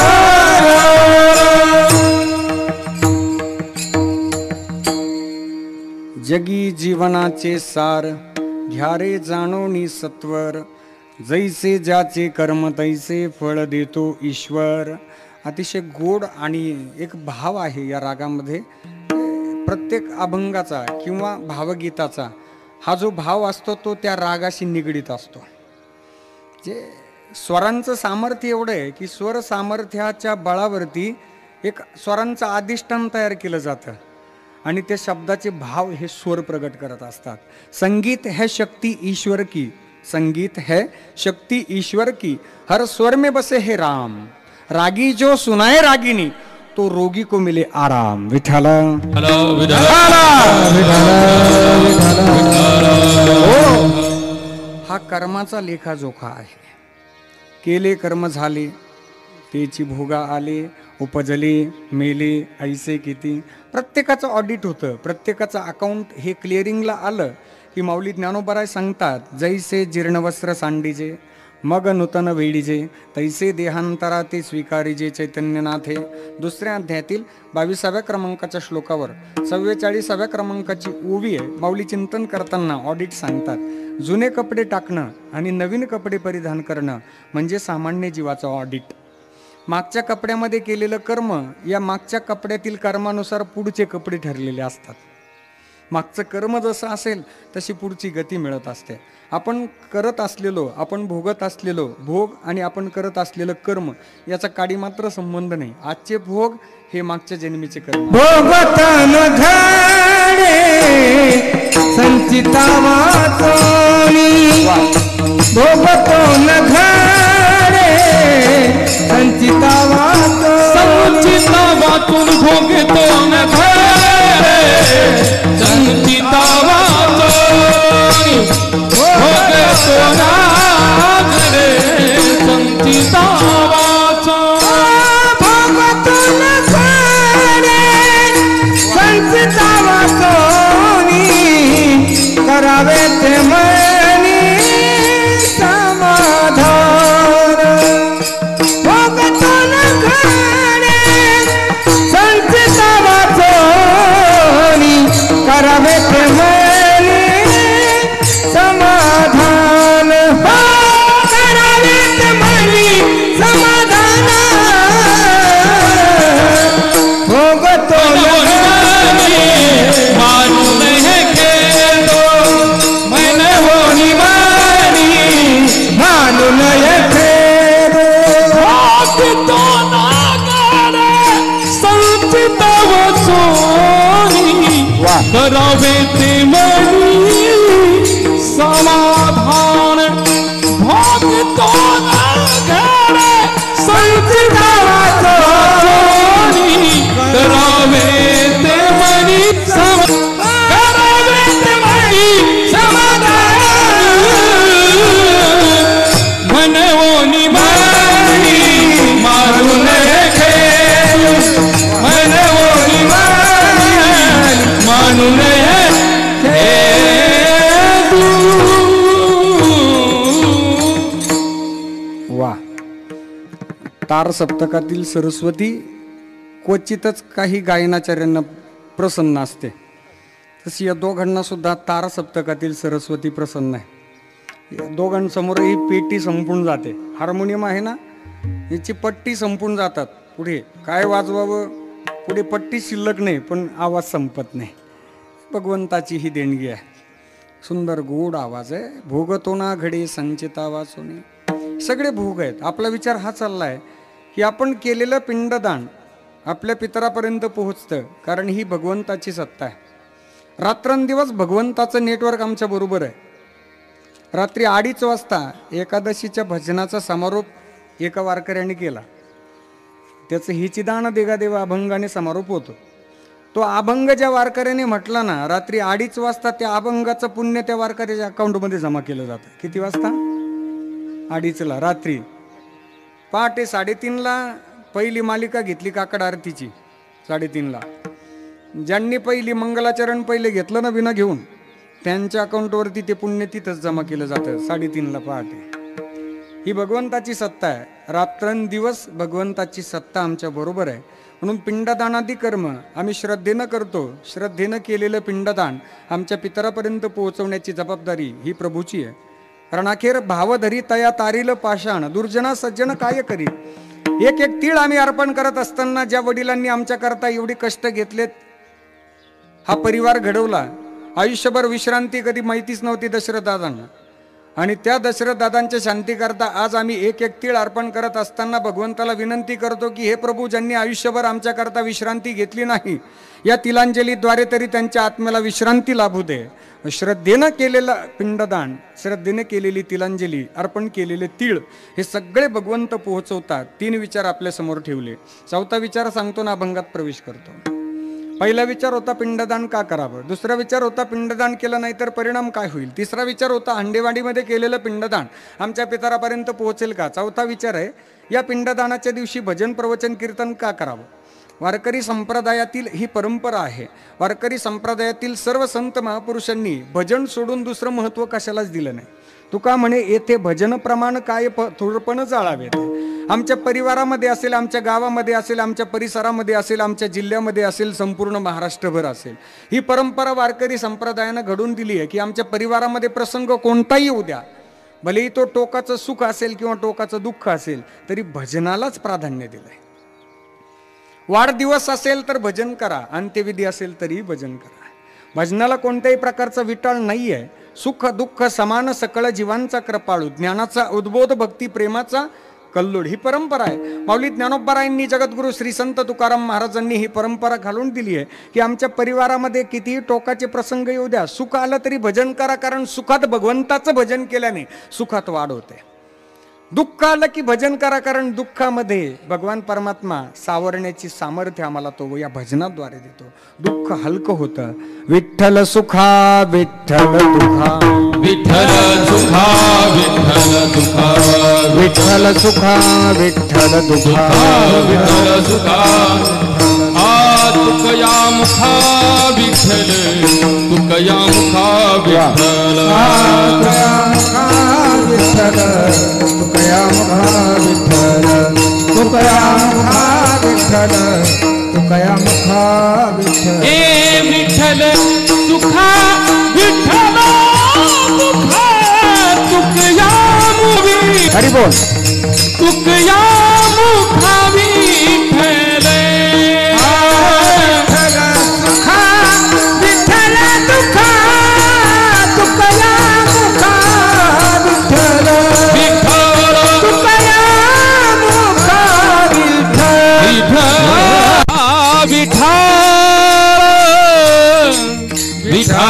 जगी जीवनाचे सार घ्या रे जाणोनी सत्वर. जैसे ज्याचे कर्म तैसे फळ देतो ईश्वर. अतिशय गोड आणि एक भाव आहे या रागामध्ये. प्रत्येक अभंगाचा किंवा भावगीताचा हा जो भाव असतो तो त्या रागाशी निगडीत असतो. जे स्वरांचं सामर्थ्य एवढं आहे की स्वर सामर्थ्याच्या बळावरती एक स्वरांचं अधिष्ठान तयार केलं जातं आणि त्या शब्दाचे भाव हे स्वर प्रगट करत असतात. संगीत है शक्ति ईश्वर की, संगीत है शक्ति ईश्वर की, हर स्वर में बसे है राम. रागी जो सुनाए रागिनी तो रोगी को मिले आराम. विठ्ठल हा कर्माचा लेखाजोखा आहे. केले कर्म झाले, तेची भोगा आले, उपजले, मेले, ऐसे किती. प्रत्येकाचं ऑडिट होतं, प्रत्येकाचं अकाउंट हे क्लिअरिंगला आलं की माऊली ज्ञानोबराय सांगतात, जैसे जीर्णवस्त्र सांडीजे मग नूतन वेडीजे तैसे देहांतरा ते स्वीकारीजे चैतन्यनाथ. हे दुसऱ्या अध्यायातील 22व्या क्रमांकाच्या श्लोकावर 44व्या क्रमांकाची ओवी आहे. माऊली चिंतन करताना ऑडिट सांगतात, जुने कपडे टाकणं आणि नवीन कपडे परिधान करणं म्हणजे सामान्य जीवाचं ऑडिट. मागच्या कपड्यामध्ये केलेलं कर्म या मागच्या कपड्यातील कर्मानुसार पुढचे कपडे ठरलेले असतात. मागचं कर्म जसं असेल तशी पुढची गती मिळत असते. आपण करत असलेलो, आपण भोगत असलेलो भोग आणि आपण करत असलेलं कर्म याचा काडी मात्र संबंध नाही. आजचे भोग हे मागच्या जन्मीचे कर्म. भोगतन घडे संचिता वाचोनी, भोगतो न घडे संचिता वाचोनी, संचिता वाचून भोगतो न घडे संचिता वाचोनी, भोगतो ना घडे संचिता वाचोनी, भोगतो न घडे संचिता वाचोनी, करावे ते मनी समाधान. भोगतो न घडे संचिता वाचोनी, करावे ते मनी समाधान. हो करावे ते मनी समाधान. भोगतो न मानून हे खेळतो मन होनी मानी, मानून येथे भोगतो ना घडे संचिता वाचोनी, करावे ते मनी समाधान. भोगतो ना घडे संचिता वाचोनी, करावे ते मनी करावे ते मनी समाधान. मनवोनी मानी मारून खेळू, मनवोनी मानी मानून वा. तार सप्तकातील सरस्वती क्वचितच काही गायनाचार्यांना प्रसन्न असते, तशी या दोघांना सुद्धा तार सप्तकातील सरस्वती प्रसन्न आहे. या दोघांसमोर ही पेटी संपून जाते. हार्मोनियम आहे ना, याची पट्टी संपून जातात. पुढे काय वाजवावं, पुढे पट्टी शिल्लक नाही पण आवाज संपत नाही. भगवंताची ही देणगी आहे. सुंदर गोड आवाज आहे. भोगतो ना घडे संचिता वाचोनी. सगळे भोग आहेत. आपला विचार हा चालला आहे की आपण केलेलं पिंडदान आपल्या पितरापर्यंत पोहोचतं, कारण ही भगवंताची सत्ता आहे. रात्रंदिवस भगवंताचं नेटवर्क आमच्या बरोबर आहे. रात्री 2:30 वाजता एकादशीच्या भजनाचा समारोप एका वारकऱ्याने केला. त्याचं हिची दान देगा देवा अभंगाने समारोप होतो. तो अभंग ज्या वारकऱ्याने म्हटला ना, रात्री 2:30 वाजता त्या अभंगाचं पुण्य त्या वारकऱ्याच्या अकाउंटमध्ये जमा केलं जातं. किती वाजता? 2:30ला रात्री. पहाटे 3:30ला पहिली मालिका घेतली काकड आरतीची. 3:30ला ज्यांनी पहिली मंगलाचरण पहिले घेतलं ना विना घेऊन, त्यांच्या अकाउंटवरती ते पुण्य तिथंच जमा केलं जातं 3:30ला पहाटे. ही भगवंताची सत्ता आहे. रात्रंदिवस भगवंताची सत्ता आमच्या बरोबर आहे. म्हणून पिंडदानादी कर्म आम्ही श्रद्धेनं करतो. श्रद्धेनं केलेलं पिंडदान आमच्या पितरापर्यंत पोहोचवण्याची जबाबदारी ही प्रभूची आहे. कारण अखेर भावधरी तया तारील पाषाण, दुर्जना सज्जन काय करी. एक एक तीळ आम्ही अर्पण करत असताना ज्या वडिलांनी आमच्या करता एवढी कष्ट घेतलेत, हा परिवार घडवला, आयुष्यभर विश्रांती कधी माहितीच नव्हती दशरथदादांना. आणि त्या दशरथ दादांच्या शांतीकरता आज आम्ही एक एक तीळ अर्पण करत असताना भगवंताला विनंती करतो की हे प्रभू, ज्यांनी आयुष्यभर आमच्याकरता विश्रांती घेतली नाही, या तिलांजलीद्वारे तरी त्यांच्या आत्म्याला विश्रांती लाभू दे. श्रद्धेनं केलेलं पिंडदान, श्रद्धेने केलेली तिलांजली, अर्पण केलेले तीळ हे सगळे भगवंत पोहोचवतात. 3 विचार आपल्यासमोर ठेवले. 4था विचार सांगतो ना, अभंगात प्रवेश करतो. पहिला विचार होता पिंडदान का करावं. दुसरा विचार होता पिंडदान केलं नाही तर परिणाम काय होईल. तिसरा विचार होता अंडेवाडीमध्ये केलेलं पिंडदान आमच्या पितरापर्यंत पोहोचेल का. 4था विचार आहे या पिंडदानाच्या दिवशी भजन प्रवचन कीर्तन का करावं. वारकरी संप्रदायातील ही परंपरा आहे. वारकरी संप्रदायातील सर्व संत महापुरुषांनी भजन सोडून दुसरं महत्त्व कशालाच दिलं नाही. तुका म्हणे येथे भजन प्रमाण काय थोरपण जाळावे. आमच्या परिवारामध्ये असेल, आमच्या गावामध्ये असेल, आमच्या परिसरामध्ये असेल, आमच्या जिल्ह्यामध्ये असेल, संपूर्ण महाराष्ट्रभर असेल, ही परंपरा वारकरी संप्रदायानं घडून दिली आहे की आमच्या परिवारामध्ये प्रसंग कोणताही येऊ द्या, भलेही तो टोकाचं सुख असेल किंवा टोकाचं दुःख असेल, तरी भजनालाच प्राधान्य दिलंय. वाढदिवस असेल तर भजन करा, अंत्यविधी असेल तरी भजन करा. भजनाला कोणत्याही प्रकारचा विटाळ नाही आहे. सुख दुःख समान सकळ जीवांचा कृपाळू, ज्ञानाचा उद्बोध भक्ती प्रेमाचा कल्लोळ, ही परंपरा आहे. माऊली ज्ञानोबारायांनी, जगद्गुरु श्री संत तुकाराम महाराजांनी ही परंपरा घालून दिली आहे की आमच्या परिवारामध्ये कितीही टोकाचे प्रसंग येऊ द्या, सुख आलं तरी भजन करा, कारण सुखात भगवंताचं भजन केल्याने सुखात वाढ होते. दुःख आलं की भजन करा, कारण दुःखामध्ये भगवान परमात्मा सावरण्याची सामर्थ्य आम्हाला तो या भजनाद्वारे देतो. दुःख हलकं होतं. विठ्ठल सुखा विठ्ठल दुखा, विठ्ठल सुखा विठ्ठल दुखा, विठ्ठल सुखा विठ्ठल दुखा, विठ्ठल सुखा. तुकया मुखा विठ्ठल, तुकया मुखा विठ्ठल, विठ्ठल तुकया मुखा विठ्ठल, तुकया मुखा विठ्ठल, तुकया मुखा विठ्ठल. हे विठ्ठल सुखा विठ्ठल दुखा, तुकया मुखी, हरी बोल, तुकया मुखा विठ्ठल. सुखा विठ्ठल दुखा, तुकया मुखा विठ्ठल, विठ्ठल तुकया मुखा विठ्ठल. विठ्ठल विठ्ठल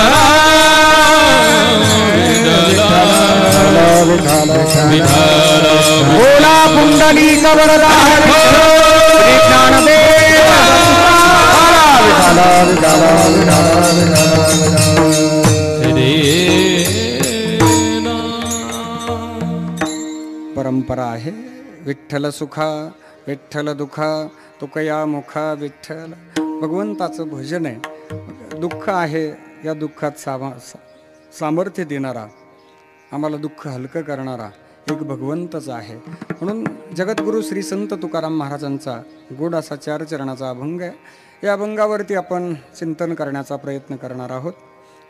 विठ्ठल विठ्ठल. बोला पुंडलिक वरदा श्री ज्ञानदेव परंपरा आहे. विठ्ठल सुखा विठ्ठल दुखा, तुकया मुखा विठ्ठल. भगवंताचं भजन आहे. दुःख आहे, या दुःखात सामर्थ्य देणारा, आम्हाला दुःख हलकं करणारा एक भगवंतच आहे. म्हणून जगद्गुरु श्री संत तुकाराम महाराजांचा गोड असा 4 चरणाचा अभंग आहे. या अभंगावरती आपण चिंतन करण्याचा प्रयत्न करणार आहोत.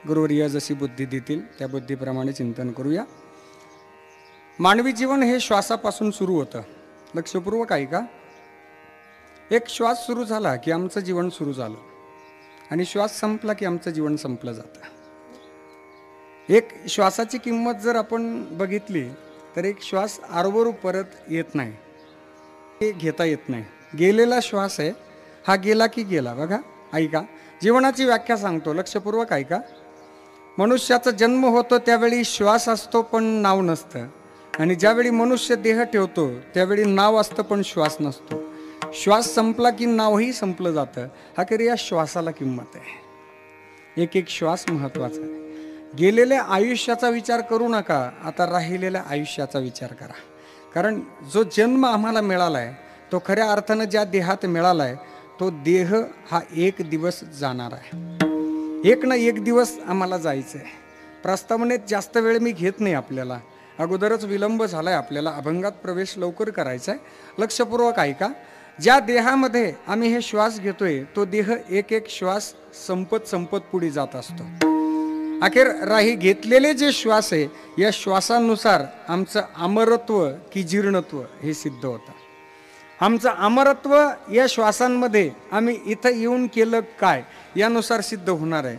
गुरुवर्य जशी बुद्धी देतील त्या बुद्धीप्रमाणे चिंतन करूया. मानवी जीवन हे श्वासापासून सुरू होतं. लक्षपूर्वक आहे का? एक श्वास सुरू झाला की आमचं जीवन सुरू झालं, आणि श्वास संपला की आमचं जीवन संपलं जातं. एक श्वासाची किंमत जर आपण बघितली तर एक श्वास आरवरू परत येत नाही, ते घेता येत नाही. गेलेला श्वास आहे हा, गेला की गेला. बघा, ऐका, जीवनाची व्याख्या सांगतो, लक्षपूर्वक ऐका. मनुष्याचा जन्म होतो त्यावेळी श्वास असतो पण नाव नसतं, आणि ज्यावेळी मनुष्य देह ठेवतो त्यावेळी नाव असतं पण श्वास नसतो. श्वास संपला की नावही संपलं जातं. अखेर या श्वासाला किंमत आहे. एक एक श्वास महत्त्वाचा आहे. गेलेल्या आयुष्याचा विचार करू नका, आता राहिलेल्या आयुष्याचा विचार करा. कारण जो जन्म आम्हाला मिळाला आहे तो खऱ्या अर्थानं ज्या देहात मिळाला आहे तो देह हा एक दिवस जाणार आहे. एक ना एक दिवस आम्हाला जायचं आहे. प्रस्तावनेत जास्त वेळ मी घेत नाही, आपल्याला अगोदरच विलंब झाला आहे, आपल्याला अभंगात प्रवेश लवकर करायचा आहे. लक्षपूर्वक ऐका. ज्या देहामध्ये आम्ही हे श्वास घेतोय तो देह एक एक श्वास संपत पुढे जात असतो. अखेर घेतलेले जे श्वास आहे या श्वासानुसार आमचं अमरत्व की जीर्णत्व हे सिद्ध होतं. आमचं अमरत्व या श्वासांमध्ये आम्ही इथं येऊन केलं काय यानुसार सिद्ध होणार आहे.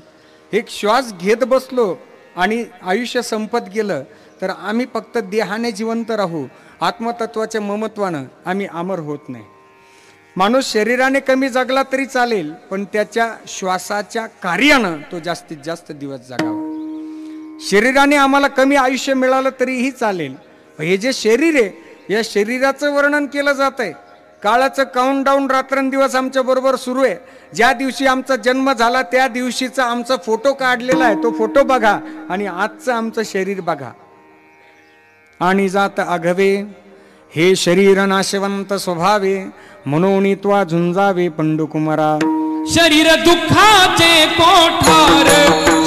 एक श्वास घेत बसलो आणि आयुष्य संपत गेलं तर आम्ही फक्त देहाने जिवंत राहू, आत्मतत्वाच्या ममत्वानं आम्ही अमर होत नाही. माणूस शरीराने कमी जगला तरी चालेल, पण त्याच्या श्वासाच्या कार्यानं तो जास्तीत जास्त दिवस जगावा. शरीराने आम्हाला कमी आयुष्य मिळालं तरीही चालेल. हे जे शरीर आहे, या शरीराचं वर्णन केलं जात आहे. काळाचं काउंटडाऊन रात्रंदिवस आमच्या बरोबर सुरू आहे. ज्या दिवशी आमचा जन्म झाला त्या दिवशीचा आमचा फोटो काढलेला आहे, तो फोटो बघा आणि आजचं आमचं शरीर बघा. आणि जात आघवे हे शरीर नाशवंत स्वभावे, म्हणून त्वा झुंजावे पंडुकुमारा. शरीर दुःखाचे कोठार,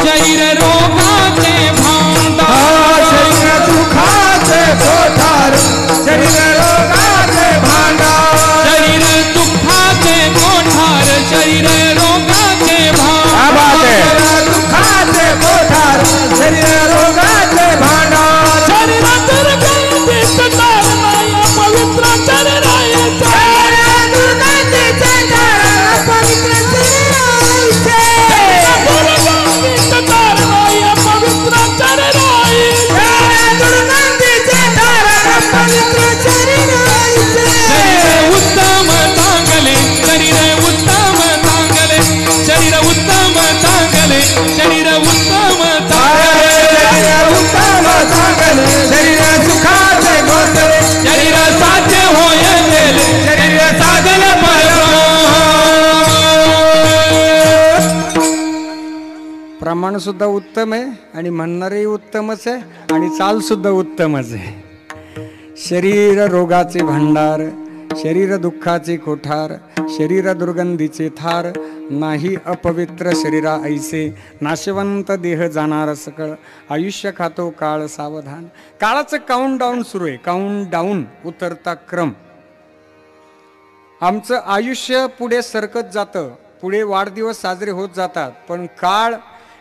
शरीर रोगाचे भांडार. शरीर दुःखाचे कोठार, शरीर रोगाचे भांडार. शरीर दुःखाचे कोठार, शरीर रोगाचे भांडार. शरीर दुःखाचे कोठार, शरीर रोगाचे भांडार. शरीर दुर्गंधीत तारणाय पवित्र शरीरायचे. प्रमाण सुद्धा उत्तम आहे आणि म्हणणारही उत्तमच आहे आणि चाल सुद्धा उत्तमच आहे. शरीर रोगाचे भांडार, शरीर दुःखाचे कोठार, शरीर दुर्गंधीचे थार. नाही अपवित्र शरीरा ऐसे, नाशवंत देह जाणार सकळ. आयुष्य खातो काळ सावधान. काळाचं काउंटडाऊन सुरू आहे. काउंटडाऊन, उतरता क्रम. आमचं आयुष्य पुढे सरकत जातं, पुढे वाढदिवस साजरे होत जातात, पण काळ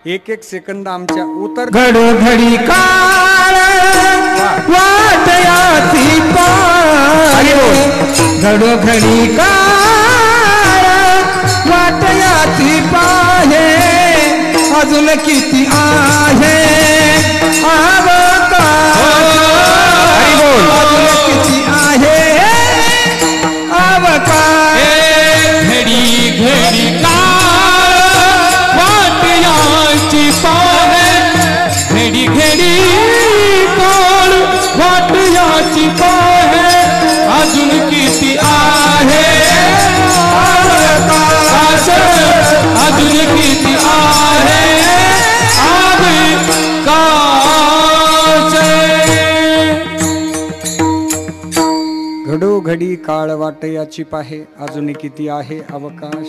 एक एक सेकंद आमच्या उतर घडोघडी काळ वाटयाची पाय. घडोघडी काळ वाटयाची पाहे, अजून किती आहे अवकाश. अजून किती आहे अवकाश. घडी घडी काळ वाटयाची पाहे, घडी घडी काळ वाटयाची पाहे, अजून किती आहे अवकाश. अजून किती आहे घडोघडी काळ वाटयाची पाहे, अजून किती आहे अवकाश.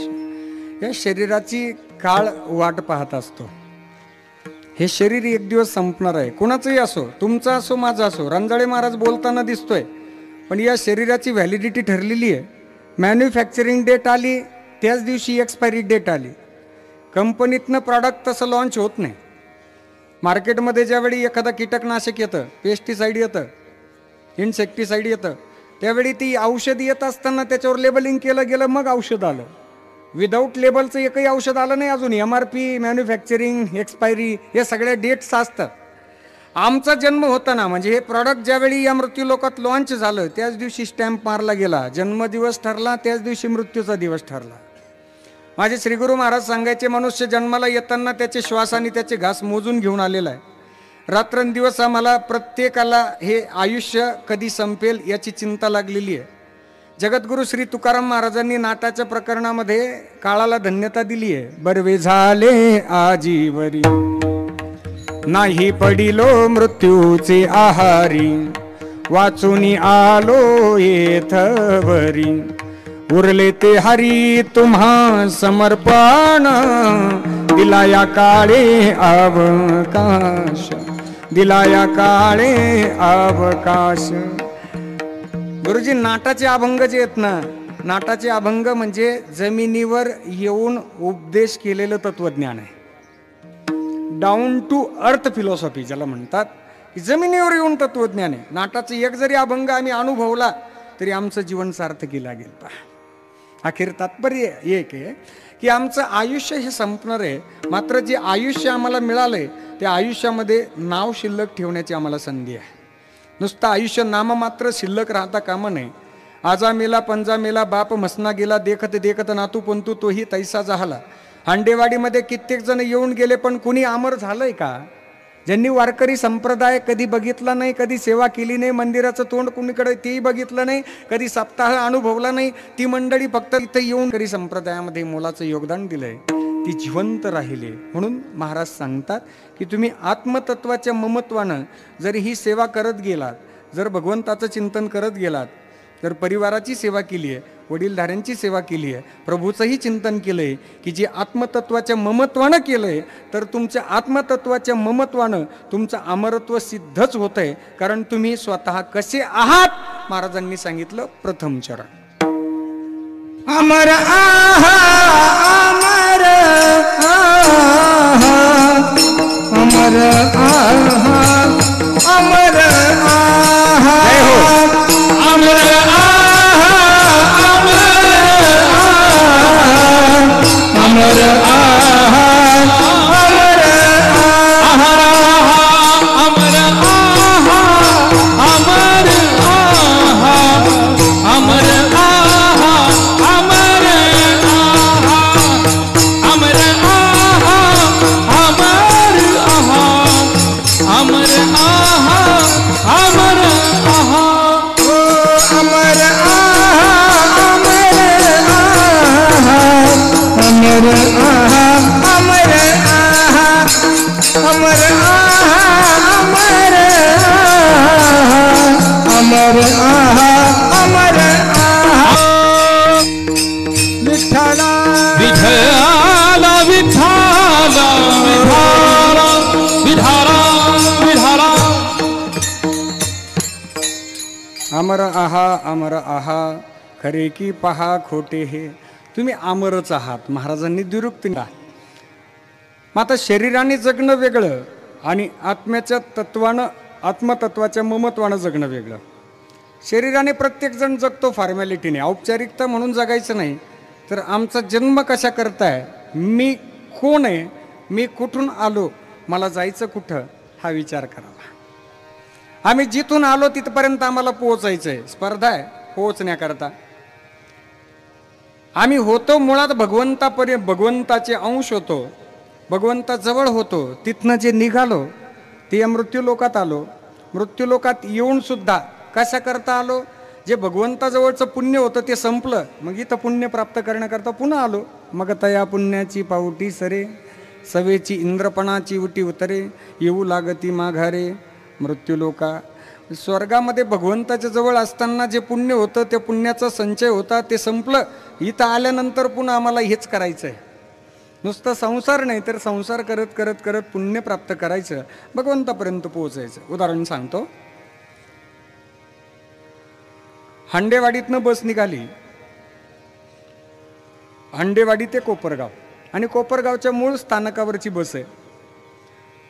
या शरीराची काळ वाट पाहत असतो. हे शरीर एक दिवस संपणार आहे. कोणाचंही असो, तुमचं असो माझं असो. रंजाळे महाराज बोलताना दिसतोय, पण या शरीराची व्हॅलिडिटी ठरलेली आहे. मॅन्युफॅक्चरिंग डेट आली त्याच दिवशी एक्सपायरी डेट आली. कंपनीतनं प्रॉडक्ट तसं लॉन्च होत नाही. मार्केटमध्ये ज्यावेळी एखादा कीटकनाशक येतं, पेस्टिसाईड येतं, इन्सेक्टिसाईड येतं, त्यावेळी ती औषध येत असताना त्याच्यावर लेबलिंग केलं गेलं, मग औषध आलं. विदाऊट लेबलचं एकही औषध आलं नाही अजून. MRP, मॅन्युफॅक्चरिंग, एक्सपायरी, हे सगळ्या डेट्स असतात. आमचा जन्म होताना म्हणजे हे प्रॉडक्ट ज्यावेळी या मृत्यूलोकात लॉन्च झालं त्याच दिवशी स्टॅम्प मारला गेला. जन्मदिवस ठरला, त्याच दिवशी मृत्यूचा दिवस ठरला. माझे श्रीगुरु महाराज सांगायचे, मनुष्य जन्माला येताना त्याचे श्वास आणि त्याचे घास मोजून घेऊन आलेला आहे. रात्रंदिवस आम्हाला प्रत्येकाला हे आयुष्य कधी संपेल याची चिंता लागलेली आहे. जगद्गुरु श्री तुकाराम महाराजांनी नाटाच्या प्रकरणामध्ये काळाला धन्यता दिली आहे. बर्वे झाले आजीवरी, नाही पडिलो मृत्यूचे आहारी, वाचून आलो येथवरी, उरले ते हरी तुम्हा समर्पण, दिला या काळे अवकाश, दिला या काळे अवकाश. गुरुजी, नाटाचे अभंग जे आहेत ना, नाटाचे अभंग म्हणजे जमिनीवर येऊन उपदेश केलेलं तत्वज्ञान आहे. डाऊन टू अर्थ फिलॉसॉफी ज्याला म्हणतात, की जमिनीवर येऊन तत्वज्ञान आहे. नाटाचं एक जरी अभंग आम्ही अनुभवला तरी आमचं जीवन सार्थकी लागेल. पहा, अखेर तात्पर्य एक आहे की आमचं आयुष्य हे संपणार आहे, मात्र जे आयुष्य आम्हाला मिळालंय त्या आयुष्यामध्ये नाव शिल्लक ठेवण्याची आम्हाला संधी आहे. नुसतं आयुष्य नाम मात्र शिल्लक राहता कामा नये. आजा मेला पंजा मेला बाप मसना गेला, देखत देखत नातू पंतू तोही तैसा झाला. हांडेवाडीमध्ये कित्येक जण येऊन गेले पण कुणी अमर झालंय का? ज्यांनी वारकरी संप्रदाय कधी बघितला नाही, कधी सेवा केली नाही, मंदिराचं तोंड कुणीकडे तेही बघितलं नाही, कधी सप्ताह अनुभवला नाही, ती मंडळी फक्त इथं येऊन करी संप्रदायामध्ये मोलाचं योगदान दिलंय, ती जिवंत राहिली. म्हणून महाराज सांगतात की तुम्ही आत्मतत्वाच्या ममत्वानं जर ही सेवा करत गेलात, जर भगवंताचं चिंतन करत गेलात, जर परिवाराची सेवा केली आहे, वडीलधाऱ्यांची सेवा केली आहे, प्रभूचंही चिंतन केलं आहे की जे आत्मतत्वाच्या ममत्वानं केलं आहे, तर तुमच्या आत्मतत्वाच्या ममत्वानं तुमचं अमरत्व सिद्धच होतं आहे. कारण तुम्ही स्वतः कसे आहात महाराजांनी सांगितलं प्रथम चरण. अमर आहा अमर आहा अमर आहा अमर आहा जय हो. अमर आहा अमर आहा अमर आहा अमर आहा अमर आहा अमर आहा अमर आहा अमर आहा अमर आहा अमर आहा अमर आहा अमर आहा अमर आहा अमर आहा अमर आहा अमर आहा अमर आहा विठ्ठला विठ्ठला विठ्ठला विठ्ठला विठ्ठला अमर आहा अमर आहा खरे की पहा खोटे हे. तुम्ही अमरच आहात महाराजांनी दुरुक्ती. मग आता शरीराने जगणं वेगळं आणि आत्म्याच्या तत्वानं आत्मतत्वाच्या ममत्वानं जगणं वेगळं. शरीराने प्रत्येकजण जगतो फॉर्मॅलिटीने, औपचारिकता म्हणून जगायचं नाही. तर आमचा जन्म कशा करताय, मी कोण आहे, मी कुठून आलो, मला जायचं कुठं, हा विचार करावा. आम्ही जिथून आलो तिथपर्यंत आम्हाला पोहोचायचं आहे, स्पर्धा आहे पोहोचण्याकरता. आम्ही होतो मुळात भगवंतापर्यंत, भगवंताचे अंश होतो, भगवंताजवळ होतो. तिथनं जे निघालो ते या मृत्यूलोकात आलो. मृत्यूलोकात येऊन सुद्धा कशा करता आलो, जे भगवंताजवळचं पुण्य होतं ते संपलं, मग इथं पुण्य प्राप्त करण्याकरता पुन्हा आलो. मग तया पुण्याची पावटी सरे, सवेची इंद्रपणाची उटी उतरे, येऊ लागती माघारे मृत्यूलोका. स्वर्गामध्ये भगवंताच्या जवळ असताना जे पुण्य होतं ते पुण्याचा संचय होता, ते संपलं. इथं आल्यानंतर पुन्हा आम्हाला हेच करायचं आहे. नुसतं संसार नाही तर संसार करत करत करत पुण्य प्राप्त करायचं, भगवंतापर्यंत पोहोचायचं. उदाहरण सांगतो. हांडेवाडीतनं बस निघाली, हांडेवाडी ते कोपरगाव, आणि कोपरगावच्या मूळ स्थानकावरची बस आहे.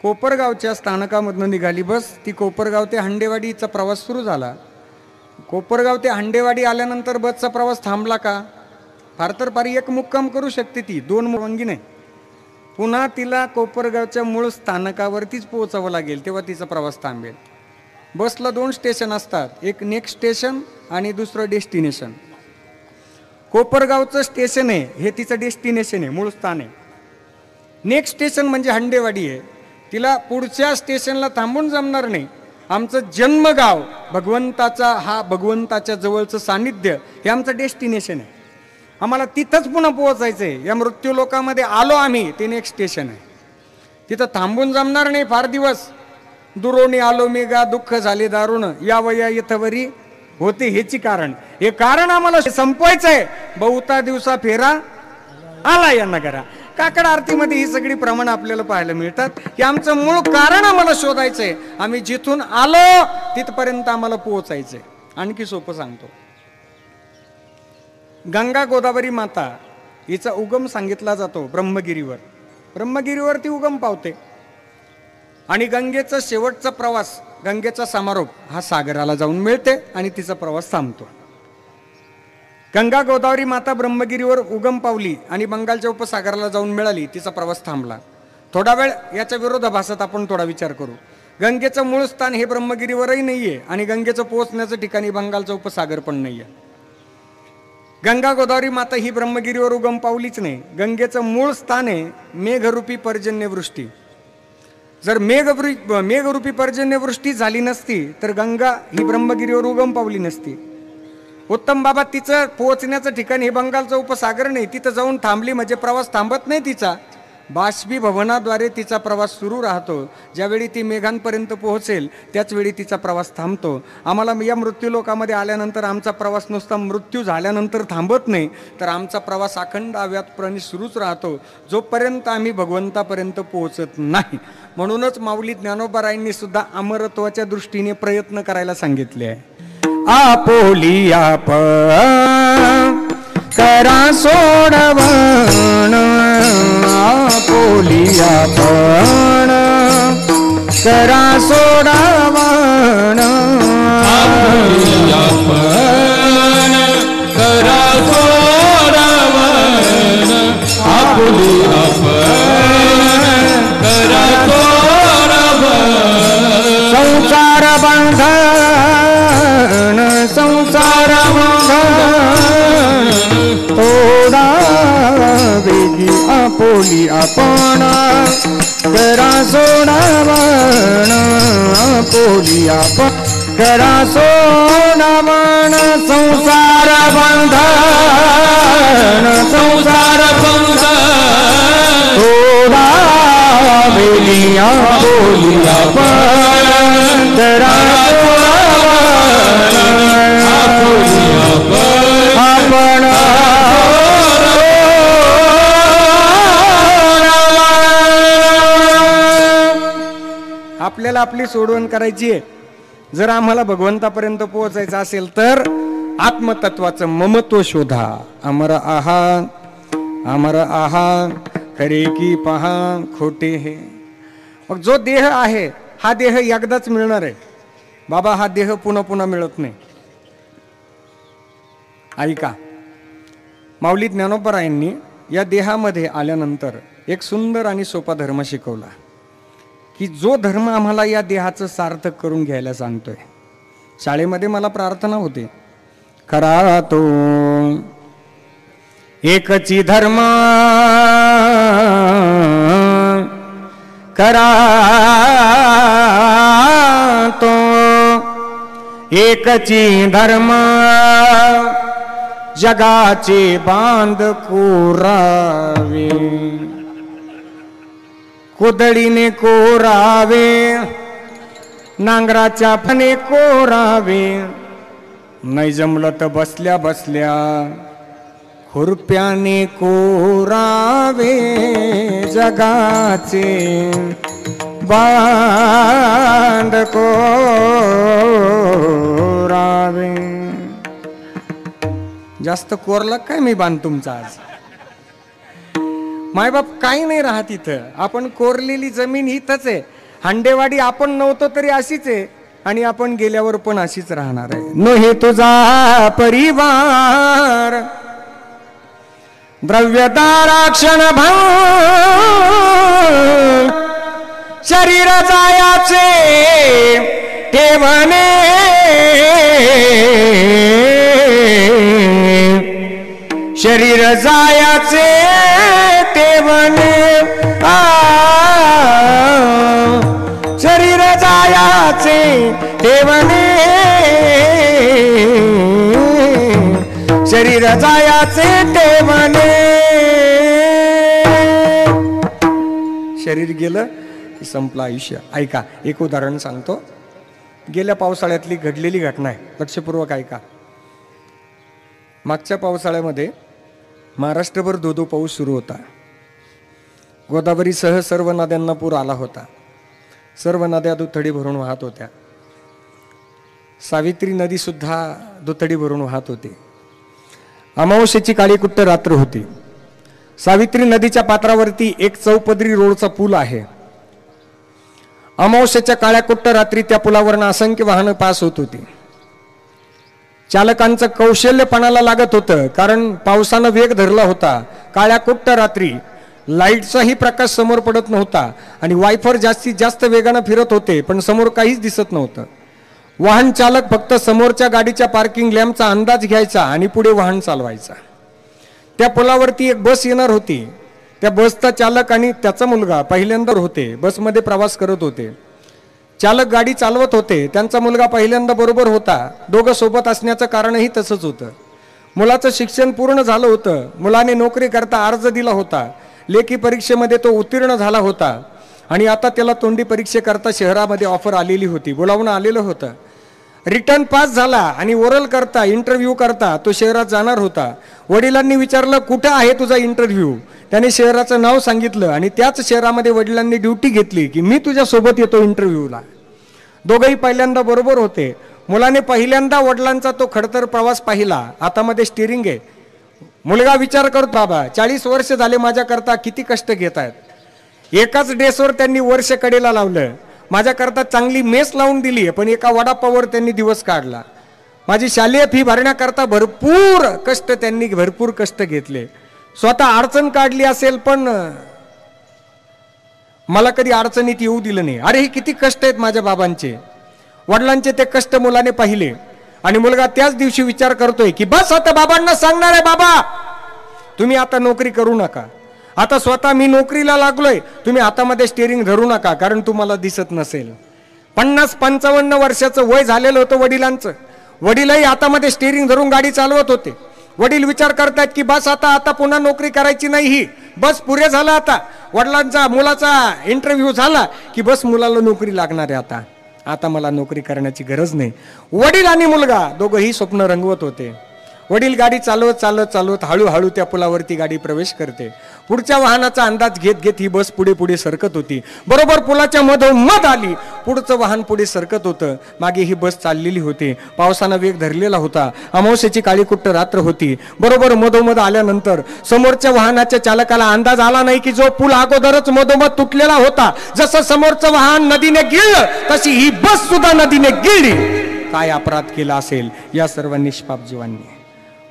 कोपरगावच्या स्थानकामधनं निघाली बस, ती कोपरगाव ते हांडेवाडीचा प्रवास सुरू झाला. कोपरगाव ते हांडेवाडी आल्यानंतर बसचा प्रवास थांबला का? फार तर फार एक मुक्काम करू शकते ती, 2 मुरंगी नाही. पुन्हा तिला कोपरगावच्या मूळ स्थानकावरतीच पोहोचावं लागेल, तेव्हा तिचा प्रवास थांबेल. बसला 2 स्टेशन असतात, एक नेक्स्ट स्टेशन आणि दुसरं डेस्टिनेशन. कोपरगावचं स्टेशन आहे हे तिचं डेस्टिनेशन आहे, मूळ स्थान आहे. नेक्स्ट स्टेशन म्हणजे हांडेवाडी आहे. तिला पुढच्या स्टेशनला थांबून जमणार नाही. आमचं जन्मगाव भगवंताचा, हा भगवंताच्या जवळचं सानिध्य हे आमचं डेस्टिनेशन आहे. आम्हाला तिथंच पुन्हा पोहोचायचं आहे. या मृत्यूलोकामध्ये आलो आम्ही, ते नेक्स्ट स्टेशन आहे. तिथं थांबून जमणार नाही फार दिवस. दुरोणी आलो मी गा, दुःख झाले दारुण, या वया इथवरी होते हेची कारण. हे कारण आम्हाला संपवायचं आहे. बहुता दिवसा फेरा आला या नगरा. काकड आरतीमध्ये ही सगळी प्रमाण आपल्याला पाहायला मिळतात की आमचं मूळ कारण आम्हाला शोधायचं आहे. आम्ही जिथून आलो तिथपर्यंत आम्हाला पोहोचायचंय. आणखी सोपं सांगतो. गंगा गोदावरी माता हिचा उगम सांगितला जातो ब्रह्मगिरीवर. ब्रह्मगिरीवर ती उगम पावते आणि गंगेचा शेवटचा प्रवास, गंगेचा समारोप हा सागराला जाऊन मिळते आणि तिचा प्रवास थांबतो. गंगा गोदावरी माता ब्रह्मगिरीवर उगम पावली आणि बंगालच्या उपसागराला जाऊन मिळाली, तिचा प्रवास थांबला. थोडा वेळ याच्या विरोधाभासात आपण थोडा विचार करू. गंगेचं मूळ स्थान हे ब्रह्मगिरीवरही नाहीये आणि गंगेचं पोहोचण्याचं ठिकाणी बंगालचा उपसागर पण नाहीये. गंगा गोदावरी माता ही ब्रह्मगिरीवर उगम पावलीच नाही. गंगेचं मूळ स्थान आहे मेघरूपी पर्जन्यवृष्टी. जर मेघरूपी पर्जन्यवृष्टी झाली नसती तर गंगा ही ब्रह्मगिरीवर उगम पावली नसती. उत्तम बाबा, तिचं पोहोचण्याचं ठिकाण हे बंगालचं उपसागर नाही. तिथं जाऊन थांबली म्हणजे प्रवास थांबत नाही तिचा. बाष्पीभवनाद्वारे तिचा प्रवास सुरू राहतो. ज्यावेळी ती मेघांपर्यंत पोहोचेल त्याच वेळी तिचा प्रवास थांबतो. आम्हाला या मृत्यूलोकामध्ये आल्यानंतर आमचा प्रवास नुसता मृत्यू झाल्यानंतर थांबत नाही, तर आमचा प्रवास अखंड अव्यातपणे सुरूच राहतो जोपर्यंत आम्ही भगवंतापर्यंत पोहोचत नाही. म्हणूनच माऊली ज्ञानोबारायांनी सुद्धा अमरत्वाच्या दृष्टीने प्रयत्न करायला सांगितले आहे. आपोली आप करा सोडवण, आपोली आपण करा सोडवण, आपोली आपण करा सोडवण, आपोली आपण करा सोडवण. संसार बंधन संसार बंधन थोडा वेगी आपोली आपण करा सोडवण, आपोली आपण करा सोडवण. संसार बंधन संसार बंधन थोडा वेगी आपोली आपण करा सोडवण, आपोली आपण आपल्याला आपली सोडवण करायची आहे. जर आम्हाला भगवंतापर्यंत पोहोचायचं असेल तर आत्मतत्वाचं ममत्व शोधा. अमर आहा अमर आहा खरे की पहा खोटे हे. मग जो देह आहे हा देह एकदाच मिळणार आहे बाबा. हा देह पुन्हा पुन्हा मिळत नाही. ऐका, माऊली ज्ञानोबारायांनी या देहामध्ये आल्यानंतर एक सुंदर आणि सोपा धर्म शिकवला की जो धर्म आम्हाला या देहाचं सार्थक करून घ्यायला सांगतोय. शाळेमध्ये मला प्रार्थना होते, खरा तो एकची धर्म करा तो एकची धर्म जगाचे बांध कोरावे, कुदळीने कोरावे नांगराच्या फणे कोरावे, नाही जमलं तर बसल्या बसल्या खुरप्याने कोरावे जगाचे बांध कोरावे. जास्त कोरला काय मी बांध तुमचा आज. मायबाप काही नाही राहत इथं. आपण कोरलेली जमीन इथंच आहे. हांडेवाडी आपण नव्हतो तरी अशीच आहे आणि आपण गेल्यावर पण अशीच राहणार आहे. नो हे तुझा परिवार द्रव्यदाराक्षण भंग शरीर जायाचे ठेवणे, शरीर जायाचे ठेवणे, शरीर जायाचे ठेवणे, शरीर जायाचे ठेवणे. शरीर गेलं की संपलं आयुष्य. ऐका, एक उदाहरण सांगतो. गेल्या पावसाळ्यातली घडलेली घटना आहे, लक्षपूर्वक ऐका. मागच्या पावसाळ्यामध्ये महाराष्ट्रभर धो पाऊस सुरू होता. गोदावरीसह सर्व नद्यांना पूर आला होता. सर्व नद्या दुथडी भरून वाहत होत्या. सावित्री नदी सुद्धा दुथडी भरून वाहत होती. अमावस्येची काळीकुट्ट रात्र होती. सावित्री नदीच्या पात्रावरती एक चौपदरी रोडचा पूल आहे. अमावस्येच्या काळ्याकुट्ट रात्री त्या पुलावरनं असंख्य वाहनं पास होत होती. चालकांचं कौशल्यपणाला लागत होतं, कारण पावसानं वेग धरला होता. काळ्या कुट्ट रात्री लाईटचाही प्रकाश समोर पडत नव्हता आणि वायफर जास्तीत जास्त वेगानं फिरत होते, पण समोर काहीच दिसत नव्हतं. वाहन चालक फक्त समोरच्या गाडीच्या पार्किंग लॅम्पचा अंदाज घ्यायचा आणि पुढे वाहन चालवायचा. त्या पुलावरती एक बस येणार होती. त्या बसचा चालक आणि त्याचा मुलगा पहिल्यांदा होते, बसमध्ये प्रवास करत होते. चालक गाडी चालवत होते, त्यांचा मुलगा पहिल्यांदा बरोबर होता. दोघं सोबत असण्याचं कारणही तसंच होतं. मुलाचं शिक्षण पूर्ण झालं होतं. मुलाने नोकरी करता अर्ज दिला होता. लेखी परीक्षेमध्ये तो उत्तीर्ण झाला होता आणि आता त्याला तोंडी परीक्षेकरता शहरामध्ये ऑफर आलेली होती, बोलावणं आलेलं होतं. रिटर्न पास झाला आणि ओरल करता इंटरव्ह्यू करता तो शहरात जाणार होता. वडिलांनी विचारलं, कुठं आहे तुझा इंटरव्ह्यू? त्याने शहराचं नाव सांगितलं आणि त्याच शहरामध्ये वडिलांनी ड्युटी घेतली की मी तुझ्या सोबत येतो इंटरव्ह्यूला. दोघंही पहिल्यांदा बरोबर होते. मुलाने पहिल्यांदा वडिलांचा तो खडतर प्रवास पाहिला. हातामध्ये स्टिअरिंग आहे. मुलगा विचार करतो, बाबा 40 वर्ष झाले माझ्याकरता किती कष्ट घेत आहेत. एकाच ड्रेसवर त्यांनी वर्ष कडेला लावलं. माझ्याकरता चांगली मेस लावून दिली, पण एका वडापावर त्यांनी दिवस काढला. माझी शालेय फी भरण्याकरता भरपूर कष्ट घेतले. स्वतः अडचण काढली असेल, पण मला कधी अडचणीत येऊ दिलं नाही. अरे हे किती कष्ट आहेत माझ्या बाबांचे. वडिलांचे ते कष्ट मुलाने पाहिले आणि मुलगा त्याच दिवशी विचार करतोय की बस आता बाबांना सांगणार आहे, बाबा तुम्ही आता नोकरी करू नका. आता स्वतः मी नोकरीला लागलोय, तुम्ही हातामध्ये स्टिअरिंग धरू नका, कारण तुम्हाला दिसत नसेल. 50-55 वर्षाचं वय झालेलं होतं वडिलांचं. वडीलही हातामध्ये स्टिअरिंग धरून गाडी चालवत होते. वडील विचार करतात की बस आता पुन्हा नोकरी करायची नाही, ही बस पुरे झालं. आता वडिलांचा मुलाचा इंटरव्ह्यू झाला की बस मुलाला नोकरी लागणार आहे. आता मला नोकरी करण्याची गरज नाही. वडील आणि मुलगा दोघंही स्वप्न रंगवत होते. वडील गाडी चालवत चालवत चालवत हळूहळू त्या पुलावरती गाडी प्रवेश करते. पुढच्या वाहनाचा अंदाज घेत घेत ही बस पुढे पुढे सरकत होती. बरोबर पुलाच्या मधोमध आली. पुढचं वाहन पुढे सरकत होतं. मागे ही बस चाललेली होती. पावसानं वेग धरलेला होता. अमावस्येची काळीकुट्ट रात्र होती. बरोबर मधोमध आल्यानंतर समोरच्या वाहनाच्या चालकाला अंदाज आला नाही की जो पूल अगोदरच मधोमध तुटलेला होता, जसं समोरचं वाहन नदीने गिळलं तशी ही बस सुद्धा नदीने गिळली. काय अपराध केला असेल या सर्व निष्पाप जीवांनी.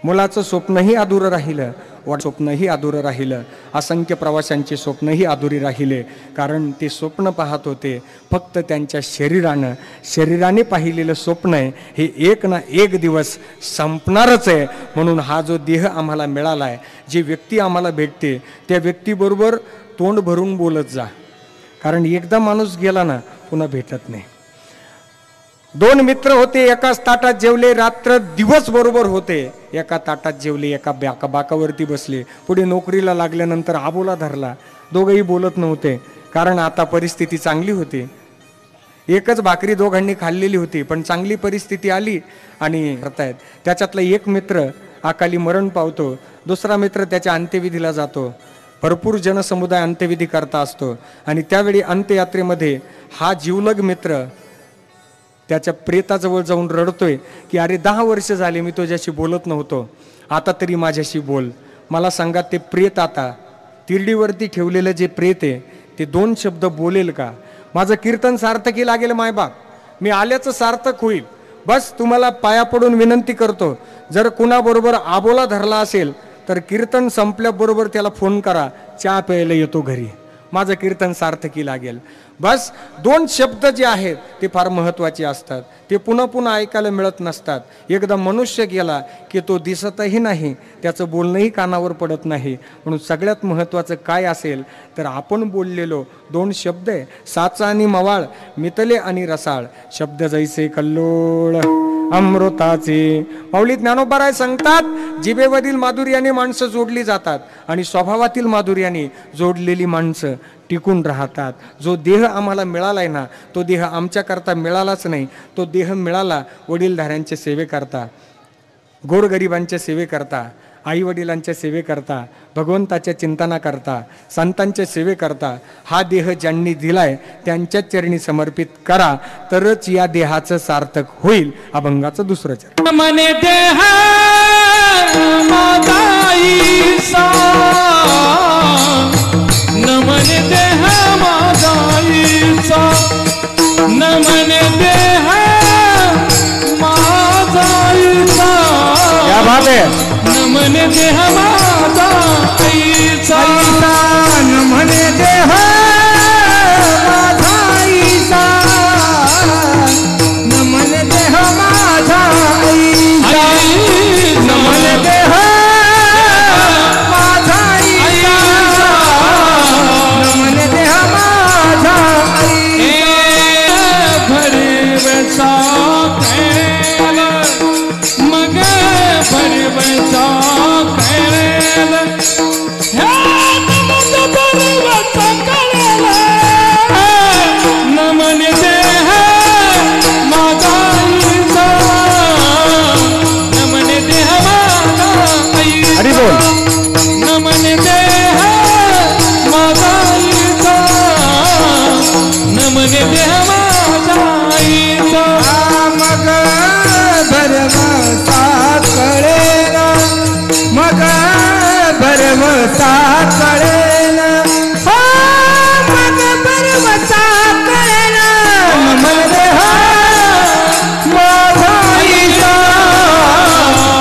मुलाचं स्वप्नही अधुरं राहिलं, स्वप्नही अधुरं राहिलं. असंख्य प्रवाशांचे स्वप्नही अधुरी राहिले, कारण ते स्वप्न पाहत होते फक्त त्यांच्या शरीराने पाहिलेलं स्वप्न आहे हे एक ना एक दिवस संपणारच आहे. म्हणून हा जो देह आम्हाला मिळाला आहे, जी व्यक्ती आम्हाला भेटते, त्या व्यक्तीबरोबर तोंड भरून बोलत जा, कारण एकदा माणूस गेला ना पुन्हा भेटत नाही. 2 मित्र होते, एकाच ताटात जेवले, रात्र दिवस बरोबर होते. एका ताटात जेवले, एका बाकावरती बसले. पुढे नोकरीला लागल्यानंतर आबोला धरला. दोघंही बोलत नव्हते, कारण आता परिस्थिती चांगली होती. एकच भाकरी दोघांनी खाल्लेली होती, पण चांगली परिस्थिती आली आणि करतायत. त्याच्यातला एक मित्र अकाली मरण पावतो. दुसरा मित्र त्याच्या अंत्यविधीला जातो. भरपूर जनसमुदाय अंत्यविधी करता असतो आणि त्यावेळी अंत्ययात्रेमध्ये हा जीवलग मित्र त्याच्या प्रेताजवळ जाऊन रडतोय की अरे 10 वर्ष झाले मी तुझ्याशी बोलत नव्हतो, आता तरी माझ्याशी बोल. मला सांगा, ते प्रेत आता तिरडीवरती ठेवलेलं जे प्रेत आहे ते 2 शब्द बोलेल का? माझं कीर्तन सार्थकी लागेल मायबाप, मी आल्याचं सार्थक होईल. बस तुम्हाला पाया पडून विनंती करतो, जर कुणाबरोबर आबोला धरला असेल तर कीर्तन संपल्याबरोबर त्याला फोन करा, चहा प्यायला येतो घरी, माझं कीर्तन सार्थकी लागेल. बस 2 शब्द जे आहेत ते फार महत्त्वाचे असतात. ते पुन्हा पुन्हा ऐकायला मिळत नसतात. एकदा मनुष्य गेला की तो दिसतही नाही, त्याचं बोलणंही कानावर पडत नाही. म्हणून सगळ्यात महत्त्वाचं काय असेल तर आपण बोललेलो 2 शब्द आहे, साचा आणि मवाळ, मितले आणि रसाळ. शब्द जैसे कल्लोळ अमृताचे. माऊली ज्ञानोबा सांगतात, जिभेवरील माधुर्याने माणसं जोडली जातात आणि स्वभावातील माधुर्याने जोडलेली माणसं टिकून राहतात. जो देह आम्हाला मिळालाय ना, तो देह आमच्याकरता मिळालाच नाही. तो देह मिळाला वडीलधाऱ्यांच्या सेवेकरता, गोरगरिबांच्या सेवेकरता, आई वडिलांच्या सेवेकरता, भगवंताच्या चिंतनाकरता, संतांच्या सेवेकरता. हा देह ज्यांनी दिलाय त्यांच्याच चरणी समर्पित करा, तरच या देहाचं सार्थक होईल. अभंगाचं 2रं चरण. मने देह माझाईचा, नमन देह माझाईचा, नमन देह माझाईचा, बात आहे नमन देह माझा ऐसा नमन देह माझा ईसा नमन देह माझा ईसा नमन देह माझा ईसा नमन देह माझा भरवसा करेल मग भरवसा करेल भरवसा करेल नमन देह माझा ईसा नमन देह माझा हरी बोल नमन देह माझा ईसा नमन देह माझा ईसा मग भरवसा कळेना मग भरवसा कळेना मग भरवसा कळेना नमन देह माझा ईसा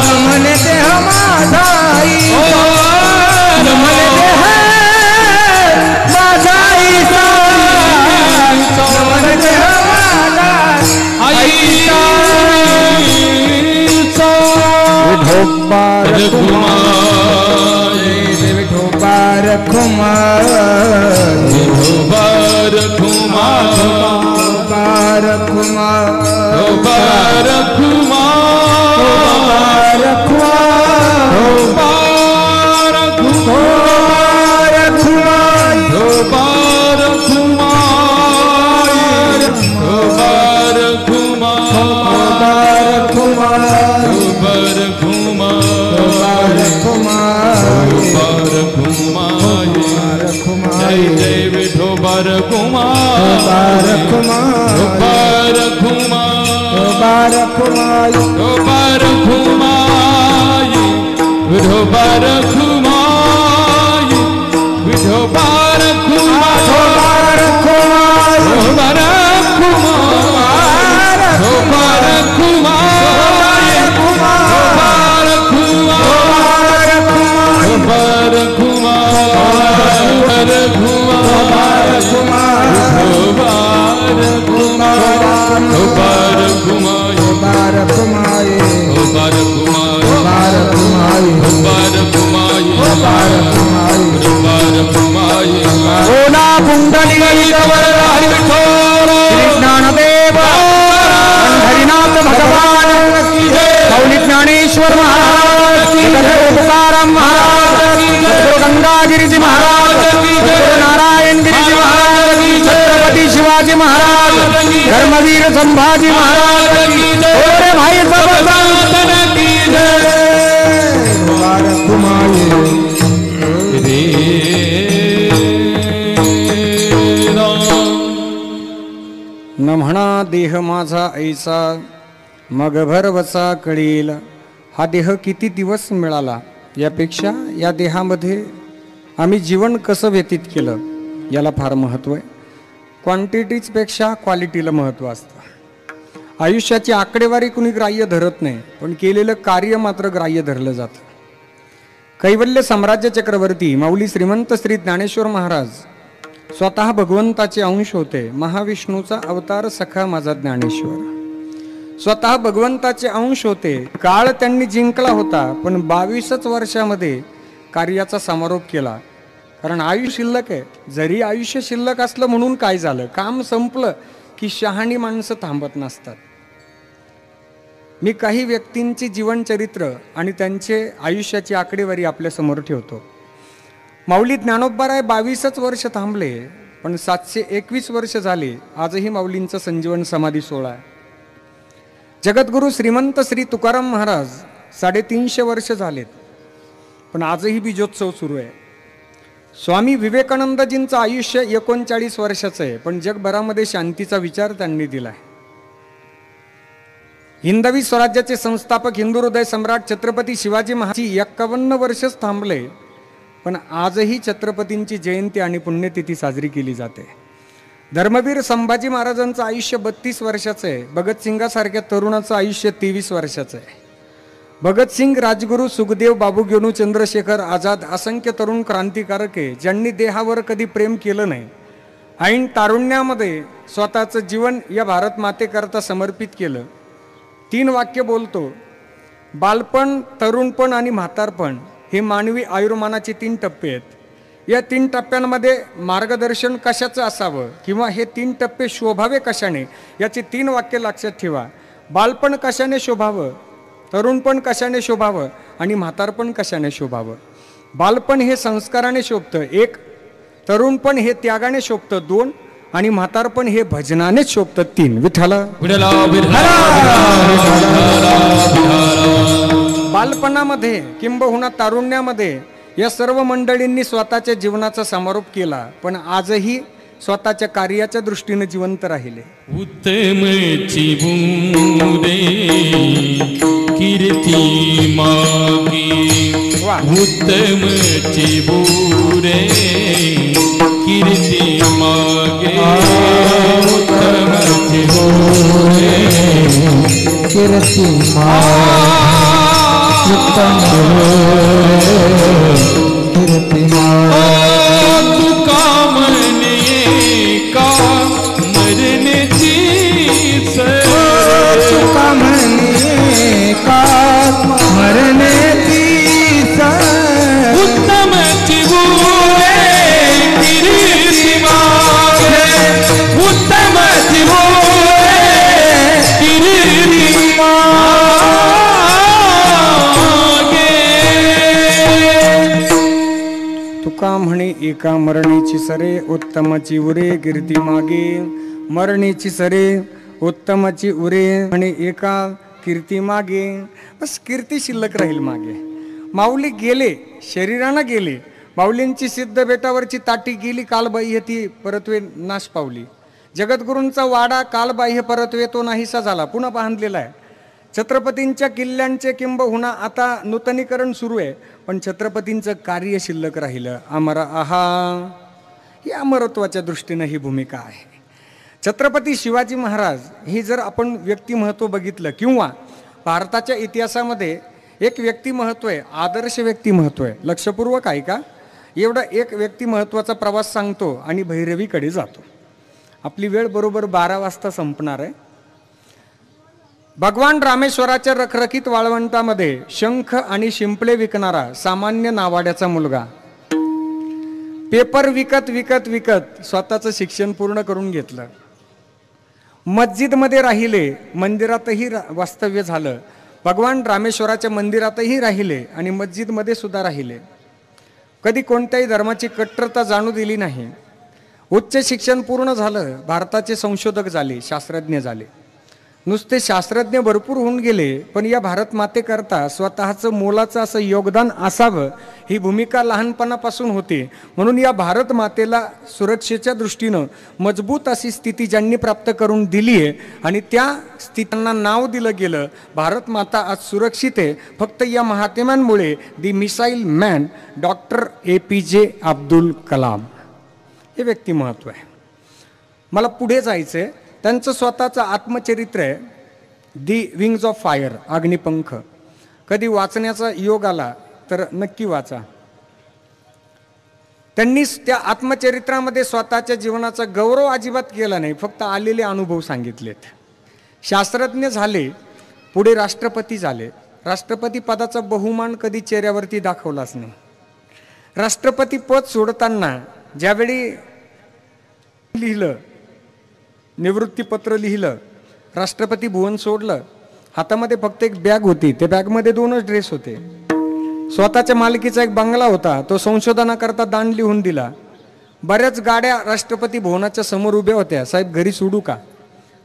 नमन देह माझा ईसा नमन देह माझा ईसा नमन देह माझा ईसा विठोबार Kumar विठोबार Kumar bar kumar bar Kumar bar kumar bar Kumar bar kumar bar kumar bar kumar bar kumar जय जय विठोबार Kumar bar kumar bar kumar विठोबार Kumar विठोबार Kumar bar kumar bar kumar bar kumar bar kumar bar ओला ज्ञानदेव हरिनाथ भगवान मौली ज्ञानेश्वर महाराज तुकाराम महाराज गंगागिरीजी महाराज नारायण गिरीजी महाराज छत्रपती शिवाजी महाराज धर्मवीर संभाजी महाराज भाई न म्हणा देह माझा ऐसा मग भरवसा कळील. हा देह किती दिवस मिळाला यापेक्षा या देहामध्ये आम्ही जीवन कसं व्यतीत केलं याला फार महत्त्व आहे. क्वांटिटीजपेक्षा क्वालिटीला महत्त्व असतं. आयुष्याची आकडेवारी कुणी ग्राह्य धरत नाही, पण केलेलं कार्य मात्र ग्राह्य धरलं जातं. कैवल्य साम्राज्य चक्रवर्ती माऊली श्रीमंत श्री ज्ञानेश्वर महाराज स्वतः भगवंताचे अंश होते. महाविष्णूचा अवतार सखा माझा ज्ञानेश्वर स्वतः भगवंताचे अंश होते. काळ त्यांनी जिंकला होता, पण 22च वर्षामध्ये कार्याचा समारोप केला. कारण आयुष्य शिल्लक आहे. जरी आयुष्य शिल्लक असलं म्हणून काय झालं, काम संपलं की शहाणी माणसं थांबत नसतात. मी काही व्यक्तींची जीवनचरित्र आणि त्यांचे आयुष्याची आकडेवारी आपल्या समोर ठेवतो. माऊली ज्ञानोबाराय 22च वर्ष थांबले, पण 721 वर्ष झाले. आजही माऊलींचं संजीवन समाधी सोहळा आहे. जगद्गुरु श्रीमंत श्री तुकाराम महाराज 350 वर्ष झालेत, पण आजही बीजोत्सव सुरू आहे. स्वामी विवेकानंदजींचं आयुष्य 39 वर्षाचं आहे, पण जगभरामध्ये शांतीचा विचार त्यांनी दिलाय. हिंदवी स्वराज्याचे संस्थापक हिंदू हृदय सम्राट छत्रपती शिवाजी महाराज 51 वर्षच थांबले, पण आजही छत्रपतींची जयंती आणि पुण्यतिथी साजरी केली जाते. धर्मवीर संभाजी महाराजांचं आयुष्य 32 वर्षाचं आहे. भगतसिंगासारख्या तरुणाचं आयुष्य 23 वर्षाचं आहे. भगतसिंग, राजगुरू, सुखदेव, बाबू गेनू, चंद्रशेखर आझाद असंख्य तरुण क्रांतिकारक आहे ज्यांनी देहावर कधी प्रेम केलं नाही. ऐन तारुण्यामध्ये स्वतःचं जीवन या भारत मातेकरता समर्पित केलं. 3 वाक्य बोलतो. बालपण, तरुणपण आणि म्हातारपण हे मानवी आयुर्मानाचे 3 टप्पे आहेत. या 3 टप्प्यांमध्ये मार्गदर्शन कशाचं असावं किंवा हे 3 टप्पे शोभावे कशाने याचे 3 वाक्य लक्षात ठेवा. बालपण कशाने शोभावं, तरुणपण कशाने शोभावं आणि म्हातारपण कशाने शोभावं. बालपण हे संस्काराने शोभतं 1, तरुणपण हे त्यागाने शोभतं 2 आणि म्हातारपण हे भजनानेच शोभतं 3. विठ्ठला बालपणामध्ये किंबहुना तारुण्यामध्ये या सर्व मंडळींनी स्वतःच्या जीवनाचा समारोप केला, पण आजही स्वतःच्या कार्याच्या दृष्टीने जिवंत राहिले. उत्तमची बुरे कीर्ती मागी, उत्तमची बुरे कीर्ती मागे, उत्तमची बुरे कीर्ती तुका म्हणे एका मरणीची सरे, उत्तमाची उरे कीर्ती मागे. मरणीची सरे, उत्तमाची उरे म्हणे एका कीर्ती मागे. बस कीर्ती शिल्लक राहील मागे. माऊली गेले, शरीरानं गेले. माऊलींची सिद्ध बेटावरची ताटी गेली, कालबाह्य ती परतवे नाश पावली. जगद्गुरूंचा वाडा कालबाह्य परतवे तो नाहीसा झाला, पुन्हा बांधलेला आहे. छत्रपतींच्या किल्ल्यांचे किंबहुना आता नूतनीकरण सुरू आहे, पण छत्रपतींचं कार्य शिल्लक राहिलं. अमर आहा, ही अमरत्वाच्या दृष्टीनं ही भूमिका आहे. छत्रपती शिवाजी महाराज ही जर आपण व्यक्तिमत्व बघितलं किंवा भारताच्या इतिहासामध्ये एक व्यक्तिमत्व आहे, आदर्श व्यक्तिमत्व आहे. लक्षपूर्वक ऐका. एवढा एक व्यक्तिमत्वाचा प्रवास सांगतो आणि भैरवीकडे जातो. आपली वेळ बरोबर 12 वाजता संपणार आहे. भगवान रामेश्वराच्या रखरखीत वाळवंटामध्ये शंख आणि शिंपले विकणारा सामान्य नावाड्याचा मुलगा पेपर विकत विकत विकत स्वतःचं शिक्षण पूर्ण करून घेतलं. मस्जिदमध्ये राहिले, मंदिरातही वास्तव्य झालं. भगवान रामेश्वराच्या मंदिरातही राहिले आणि मस्जिदमध्ये सुद्धा राहिले. कधी कोणत्याही धर्माची कट्टरता जाणू दिली नाही. उच्च शिक्षण पूर्ण झालं. भारताचे संशोधक झाले, शास्त्रज्ञ झाले. नुसते शास्त्रज्ञ भरपूर होऊन गेले, पण या भारत मातेकरता स्वतःचं मोलाचं असं योगदान असावं ही भूमिका लहानपणापासून होती. म्हणून या भारत मातेला सुरक्षेच्या दृष्टीनं मजबूत अशी स्थिती ज्यांनी प्राप्त करून दिली आहे आणि त्या स्थितींना नाव दिलं गेलं. भारत माता आज सुरक्षित आहे फक्त या महात्म्यांमुळे. The missile man doctor APJ Abdul Kalam हे व्यक्तिमत्व आहे. मला पुढे जायचं आहे. त्यांचं स्वतःचं आत्मचरित्र आहे, दी विंग्ज ऑफ फायर, अग्निपंख. कधी वाचण्याचा योग आला तर नक्की वाचा. त्यांनी त्या आत्मचरित्रामध्ये स्वतःच्या जीवनाचा गौरव अजिबात केला नाही, फक्त आलेले अनुभव सांगितलेत. शास्त्रज्ञ झाले, पुढे राष्ट्रपती झाले. राष्ट्रपती पदाचा बहुमान कधी चेहऱ्यावरती दाखवलाच नाही. राष्ट्रपती पद सोडताना ज्यावेळी लिहिलं, निवृत्तीपत्र लिहिलं, राष्ट्रपती भुवन सोडलं, हातामध्ये फक्त एक बॅग होती. त्या बॅगमध्ये 2च ड्रेस होते. स्वतःच्या मालकीचा एक बंगला होता, तो संशोधनाकरता दान लिहून दिला. बऱ्याच गाड्या राष्ट्रपती भवनाच्या समोर उभ्या होत्या. साहेब घरी सोडू का?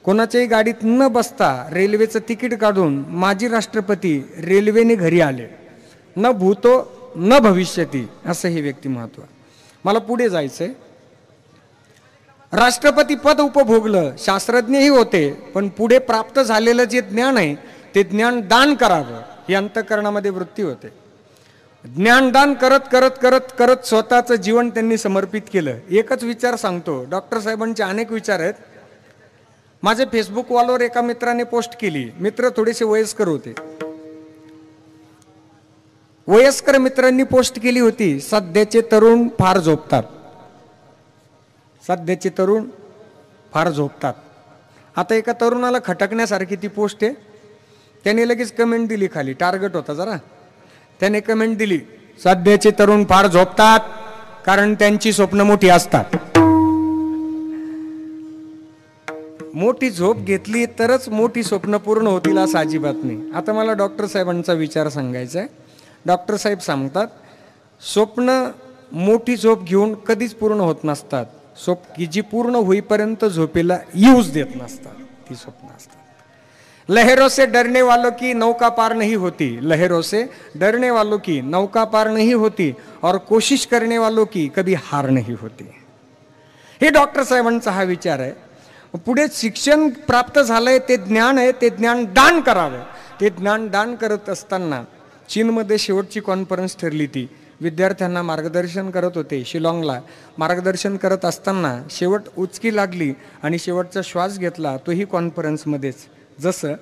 कोणाच्याही गाडीत न बसता रेल्वेचं तिकीट काढून माजी राष्ट्रपती रेल्वेने घरी आले. न भूतो न भविष्यती असं हे व्यक्तिमत्व. मला पुढे जायचंय. राष्ट्रपती पद उपभोगलं, शास्त्रज्ञही होते, पण पुढे प्राप्त झालेलं जे ज्ञान आहे ते ज्ञान दान करावं ही अंतःकरणामध्ये वृत्ती होते. ज्ञानदान करत करत करत करत स्वतःचं जीवन त्यांनी समर्पित केलं. एकच विचार सांगतो, डॉक्टर साहेबांचे अनेक विचार आहेत. माझे फेसबुक वॉलवर एका मित्राने पोस्ट केली. मित्र थोडेसे वयस्कर होते. वयस्कर मित्रांनी पोस्ट केली होती, सध्याचे तरुण फार झोपतात, सध्याचे तरुण फार झोपतात. आता एका तरुणाला खटकण्यासारखी ती पोस्ट आहे. त्याने लगेच कमेंट दिली, खाली टार्गेट होता जरा, त्याने कमेंट दिली, सध्याचे तरुण फार झोपतात कारण त्यांची स्वप्न मोठी असतात. मोठी झोप घेतली तरच मोठी स्वप्न पूर्ण होतील असं अजिबात नाही. आता मला डॉक्टर साहेबांचा विचार सांगायचा आहे. डॉक्टर साहेब सांगतात, स्वप्न मोठी झोप घेऊन कधीच पूर्ण होत नसतात. की जी पूर्ण होईपर्यंत झोपेला यूज देत नसतात, ती स्वप्न असतात. लहरों से डरने वालों की नौका पार नहीं होती, लहरों से डरने वालों की नौका पार नहीं होती और कोशिश करने वालों की कभी हार नहीं होती. हे डॉक्टर साहेबांचा हा विचार आहे. पुढे शिक्षण प्राप्त झालंय, ते ज्ञान आहे, ते ज्ञान दान करावं. ते ज्ञान दान करत असताना चीनमध्ये शेवटची कॉन्फरन्स ठरली. ती विद्यार्थ्यांना मार्गदर्शन करत होते. शिलाँगला मार्गदर्शन करत असताना शेवट उचकी लागली आणि शेवटचा श्वास घेतला तोही कॉन्फरन्समध्येच. जसं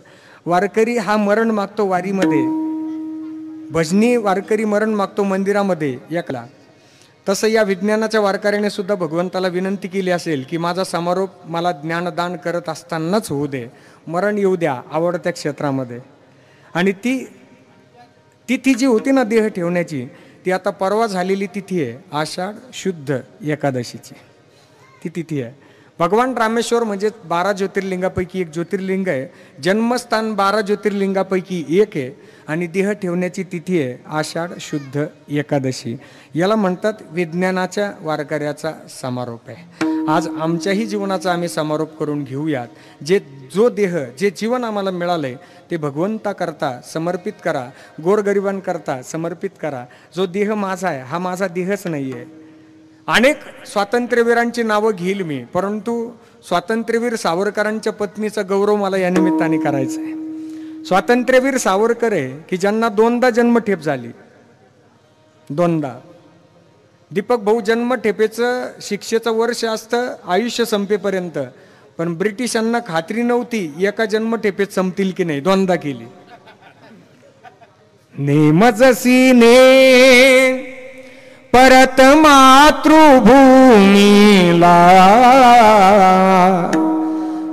वारकरी हा मरण मागतो वारीमध्ये, भजनी वारकरी मरण मागतो मंदिरामध्ये एकला, तसं या विज्ञानाच्या वारकऱ्याने सुद्धा भगवंताला विनंती केली असेल की माझा समारोप मला ज्ञानदान करत असतानाच होऊ दे, मरण येऊ द्या आवडत्या क्षेत्रामध्ये. आणि ती तिथी जी होती ना देह ठेवण्याची, ती आता परवा झालेली तिथी आहे, आषाढ शुद्ध एकादशीची ती तिथी आहे. भगवान रामेश्वर म्हणजे 12 ज्योतिर्लिंगापैकी एक ज्योतिर्लिंग आहे. जन्मस्थान 12 ज्योतिर्लिंगापैकी एक आहे आणि देह ठेवण्याची तिथी आहे आषाढ शुद्ध एकादशी. याला म्हणतात विज्ञानाच्या वारकऱ्याचा समारोप आहे. आज आमच्याही जीवनाचा आम्ही समारोप करून घेऊयात. जो देह, जे जीवन आम्हाला मिळालंय ते भगवंताकरता समर्पित करा, गोरगरिबांकरता समर्पित करा. जो देह माझा आहे हा माझा देहच नाही आहे. अनेक स्वातंत्र्यवीरांची नावं घेईल मी, परंतु स्वातंत्र्यवीर सावरकरांच्या पत्नीचा गौरव मला या निमित्ताने करायचा आहे. स्वातंत्र्यवीर सावरकर आहे की ज्यांना 2दा जन्मठेप झाली, 2दा. दीपक भाऊ जन्मठेपेचं शिक्षेचं वर्ष असतं आयुष्य संपेपर्यंत, पण ब्रिटिशांना खात्री नव्हती एका जन्मठेपेत संपतील की नाही, 2दा केली. नेमजसीने परत मातृभूमीला,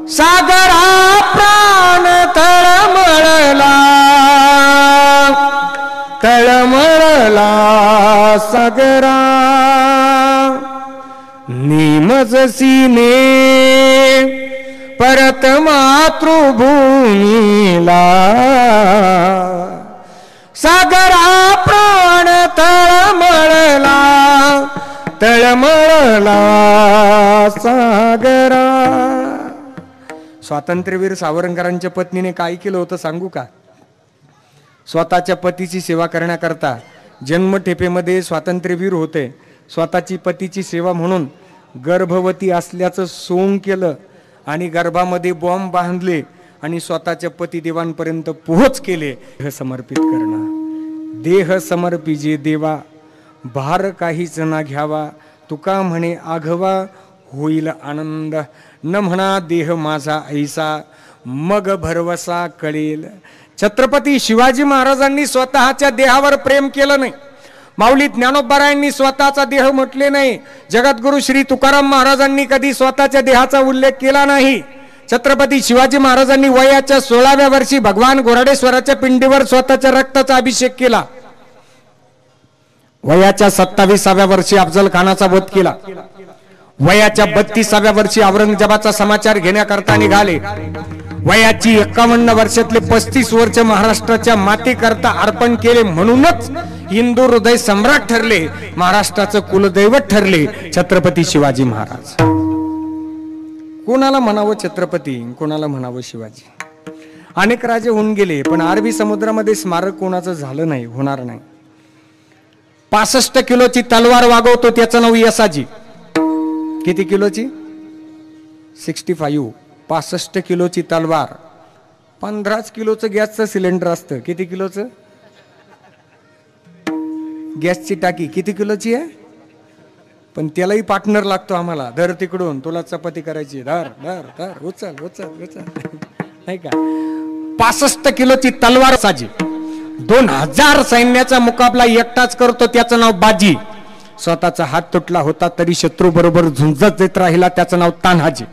सागरा प्राण तळमळला, तळमळला सागरा. निमजसीने परत मातृभूमीला, सागरा प्राण तळमळला, तळमळला सागरा. स्वातंत्र्यवीर सावरकरांच्या पत्नीने काय केलं होतं सांगू का? स्वतःच्या पतीची सेवा करण्याकरता जन्मठेपेमध्ये स्वातंत्र्यवीर होते. स्वतःची पतीची सेवा म्हणून गर्भवती असल्याचं सोंग केलं आणि गर्भामध्ये बॉम्ब बांधले आणि स्वतःच्या पतिदेवांपर्यंत पोहोच केले. देह समर्पित करणं. देह समर्पिजे देवा, भार काहीच ना घ्यावा, तुका म्हणे आघवा होईल आनंद. न म्हणा देह माझा ऐसा, मग भरवसा कळेल. छत्रपती शिवाजी महाराजांनी स्वतःच्या देहावर प्रेम केलं नाही. माऊली ज्ञानोबारायांनी स्वतःचा देह म्हटले नाही. जगद्गुरु श्री तुकाराम महाराजांनी कधी स्वतःच्या देहाचा उल्लेख केला नाही. छत्रपती शिवाजी महाराजांनी वयाच्या 16व्या वर्षी भगवान घोराडेश्वराच्या पिंडीवर स्वतःच्या रक्ताचा अभिषेक केला. वयाच्या 27व्या वर्षी अफजल खानाचा वध केला. वयाच्या 32व्या वर्षी औरंगजेबाचा समाचार घेण्याकरता निघाले. वयाची 51 वर्षातले 35 वर्ष महाराष्ट्राच्या मातेकरता अर्पण केले. म्हणूनच हिंदू हृदय सम्राट ठरले, महाराष्ट्राचं कुलदैवत ठरले छत्रपती शिवाजी महाराज. कोणाला म्हणावं छत्रपती, कोणाला म्हणावं शिवाजी. अनेक राजे होऊन गेले, पण अरबी समुद्रामध्ये स्मारक कोणाचं झालं नाही, होणार नाही. 65 किलोची तलवार वागवतो, त्याचं नाव यसाजी. किती किलोची? 65. 65 किलोची तलवार. 15 किलोचं गॅसचं सिलेंडर असतं. किती किलोचं? गॅसची टाकी किती किलोची आहे? पण त्यालाही पार्टनर लागतो आम्हाला. धर तिकडून, तुला चपाती करायची, धर धर धर, उचल उचल उचल, नाही का? 65 किलोची तलवार साजी. 2000 सैन्याचा मुकाबला एकटाच करतो, त्याचं नाव बाजी. स्वतःचा हात तुटला होता तरी शत्रू बरोबर झुंजत येत राहिला, त्याचं नाव तान्हाजी.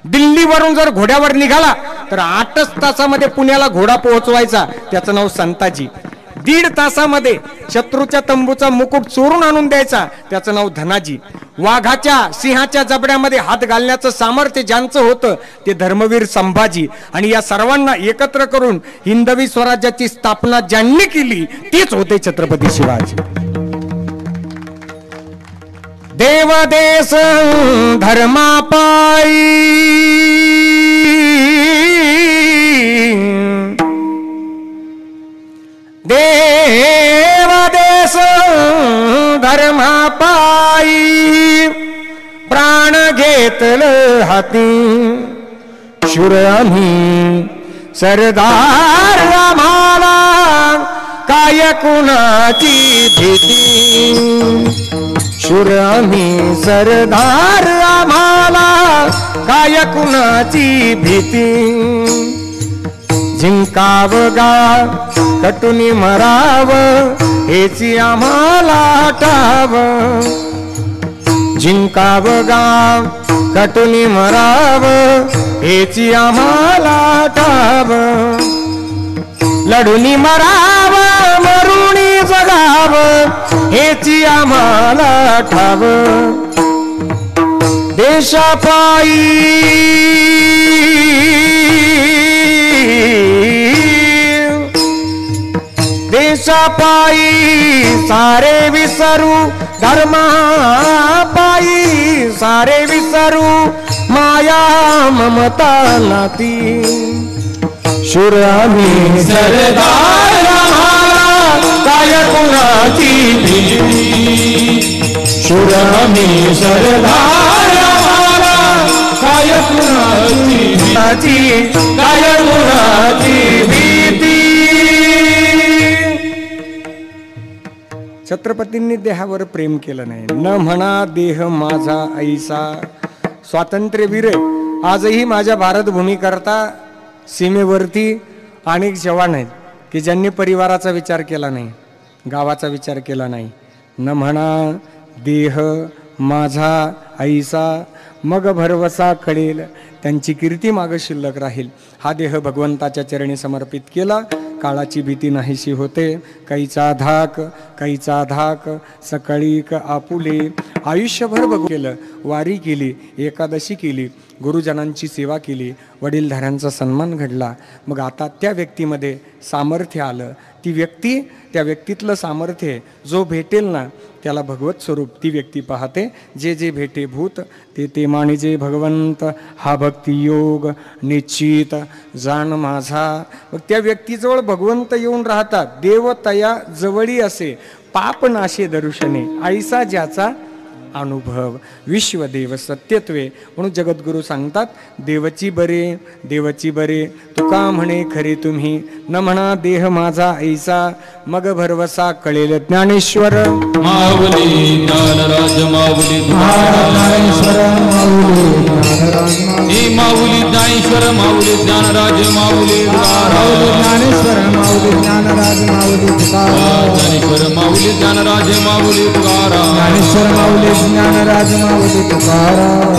दिल्लीवरून जर घोड्यावर निघाला तर 8च तासामध्ये पुण्याला घोडा पोहोचवायचा, त्याचं नाव संताजी. 1.5 तासामध्ये शत्रूच्या तंबूचा मुकुट चोरून आणून द्यायचा, त्याचं नाव धनाजी. वाघाच्या सिंहाच्या जबड्यामध्ये हात घालण्याचं सामर्थ्य ज्यांचं होतं ते धर्मवीर संभाजी. आणि या सर्वांना एकत्र करून हिंदवी स्वराज्याची स्थापना ज्यांनी केली तेच होते छत्रपती शिवाजी. देवदेश धर्मापायी देवदेश धर्मापायी प्राण घेतलं हाती शूर आम्ही सरदार आम्हाला काय कुणाची भीती शूर आम्ही सरदार आम्हाला काय कुणाची भीती जिंकाव गा कटुनी मराव हेची आम्हाला ठाव जिंकाव गा कटुनी मराव हेची आम्हाला ठाव लढुनी मराव मरुणी जगाव हेची आम्हाला ठाव देशापायी देशापायी सारे विसरू धर्मापायी सारे विसरू माया ममता नाती शूर आम्ही सरदार आम्हाला काय कुणाची भीती शूर आम्ही सरदार आम्हाला काय कुणाची काय कुणाची भीती. छत्रपतींनी देहावर प्रेम केलं नाही. न म्हणा देह माझा ऐसा. स्वातंत्र्यवीर आजही माझ्या भारतभूमी करता सीमेवरती अनेक जवान आहेत की ज्यांनी परिवाराचा विचार केला नाही, गावाचा विचार केला नाही. न म्हणा देह माझा ऐसा मग भरवसा कळेल, त्यांची कीर्ती माग शिल्लक राहील. हा देह भगवंताच्या चरणी समर्पित केला. काळाची भीती नाहीशी होते. काहीचा धाक सकाळी आपुले आयुष्यभर केलं. वारी केली, एकादशी केली, गुरुजनांची सेवा केली, वडीलधाऱ्यांचा सन्मान घडला. मग आता त्या व्यक्तीमध्ये सामर्थ्य आलं. ती व्यक्ती, त्या व्यक्तीतलं सामर्थ्य जो भेटेल ना त्याला भगवत स्वरूप ती व्यक्ती पाहते. जे जे भेटे भूत ते ते मानिजे भगवंत, हा भक्ती योग निश्चित जाण माझा. मग त्या व्यक्तीजवळ भगवंत येऊन राहतात. देव तया जवळी असे पाप नाशे दर्शने ऐसा ज्याचा अनुभव विश्वदेव सत्यत्वे. म्हणून जगद्गुरू सांगतात देवची बरे तुका म्हणे खरे तुम्ही. न म्हणा देह माझा ऐसा मग भरवसा कळेल ज्ञानेश्वर माऊली ज्ञानराज माऊली ज्ञानेश्वर माऊली हे माऊली ज्ञानेश्वर माऊली ज्ञानराज माऊली ज्ञानेश्वर माऊली ज्ञानराज माऊली तुकाराम ज्ञानेश्वर माऊली ज्ञानराज माऊली तुकाराम ज्ञानेश्वर माऊली ज्ञानराज माऊली तुकाराम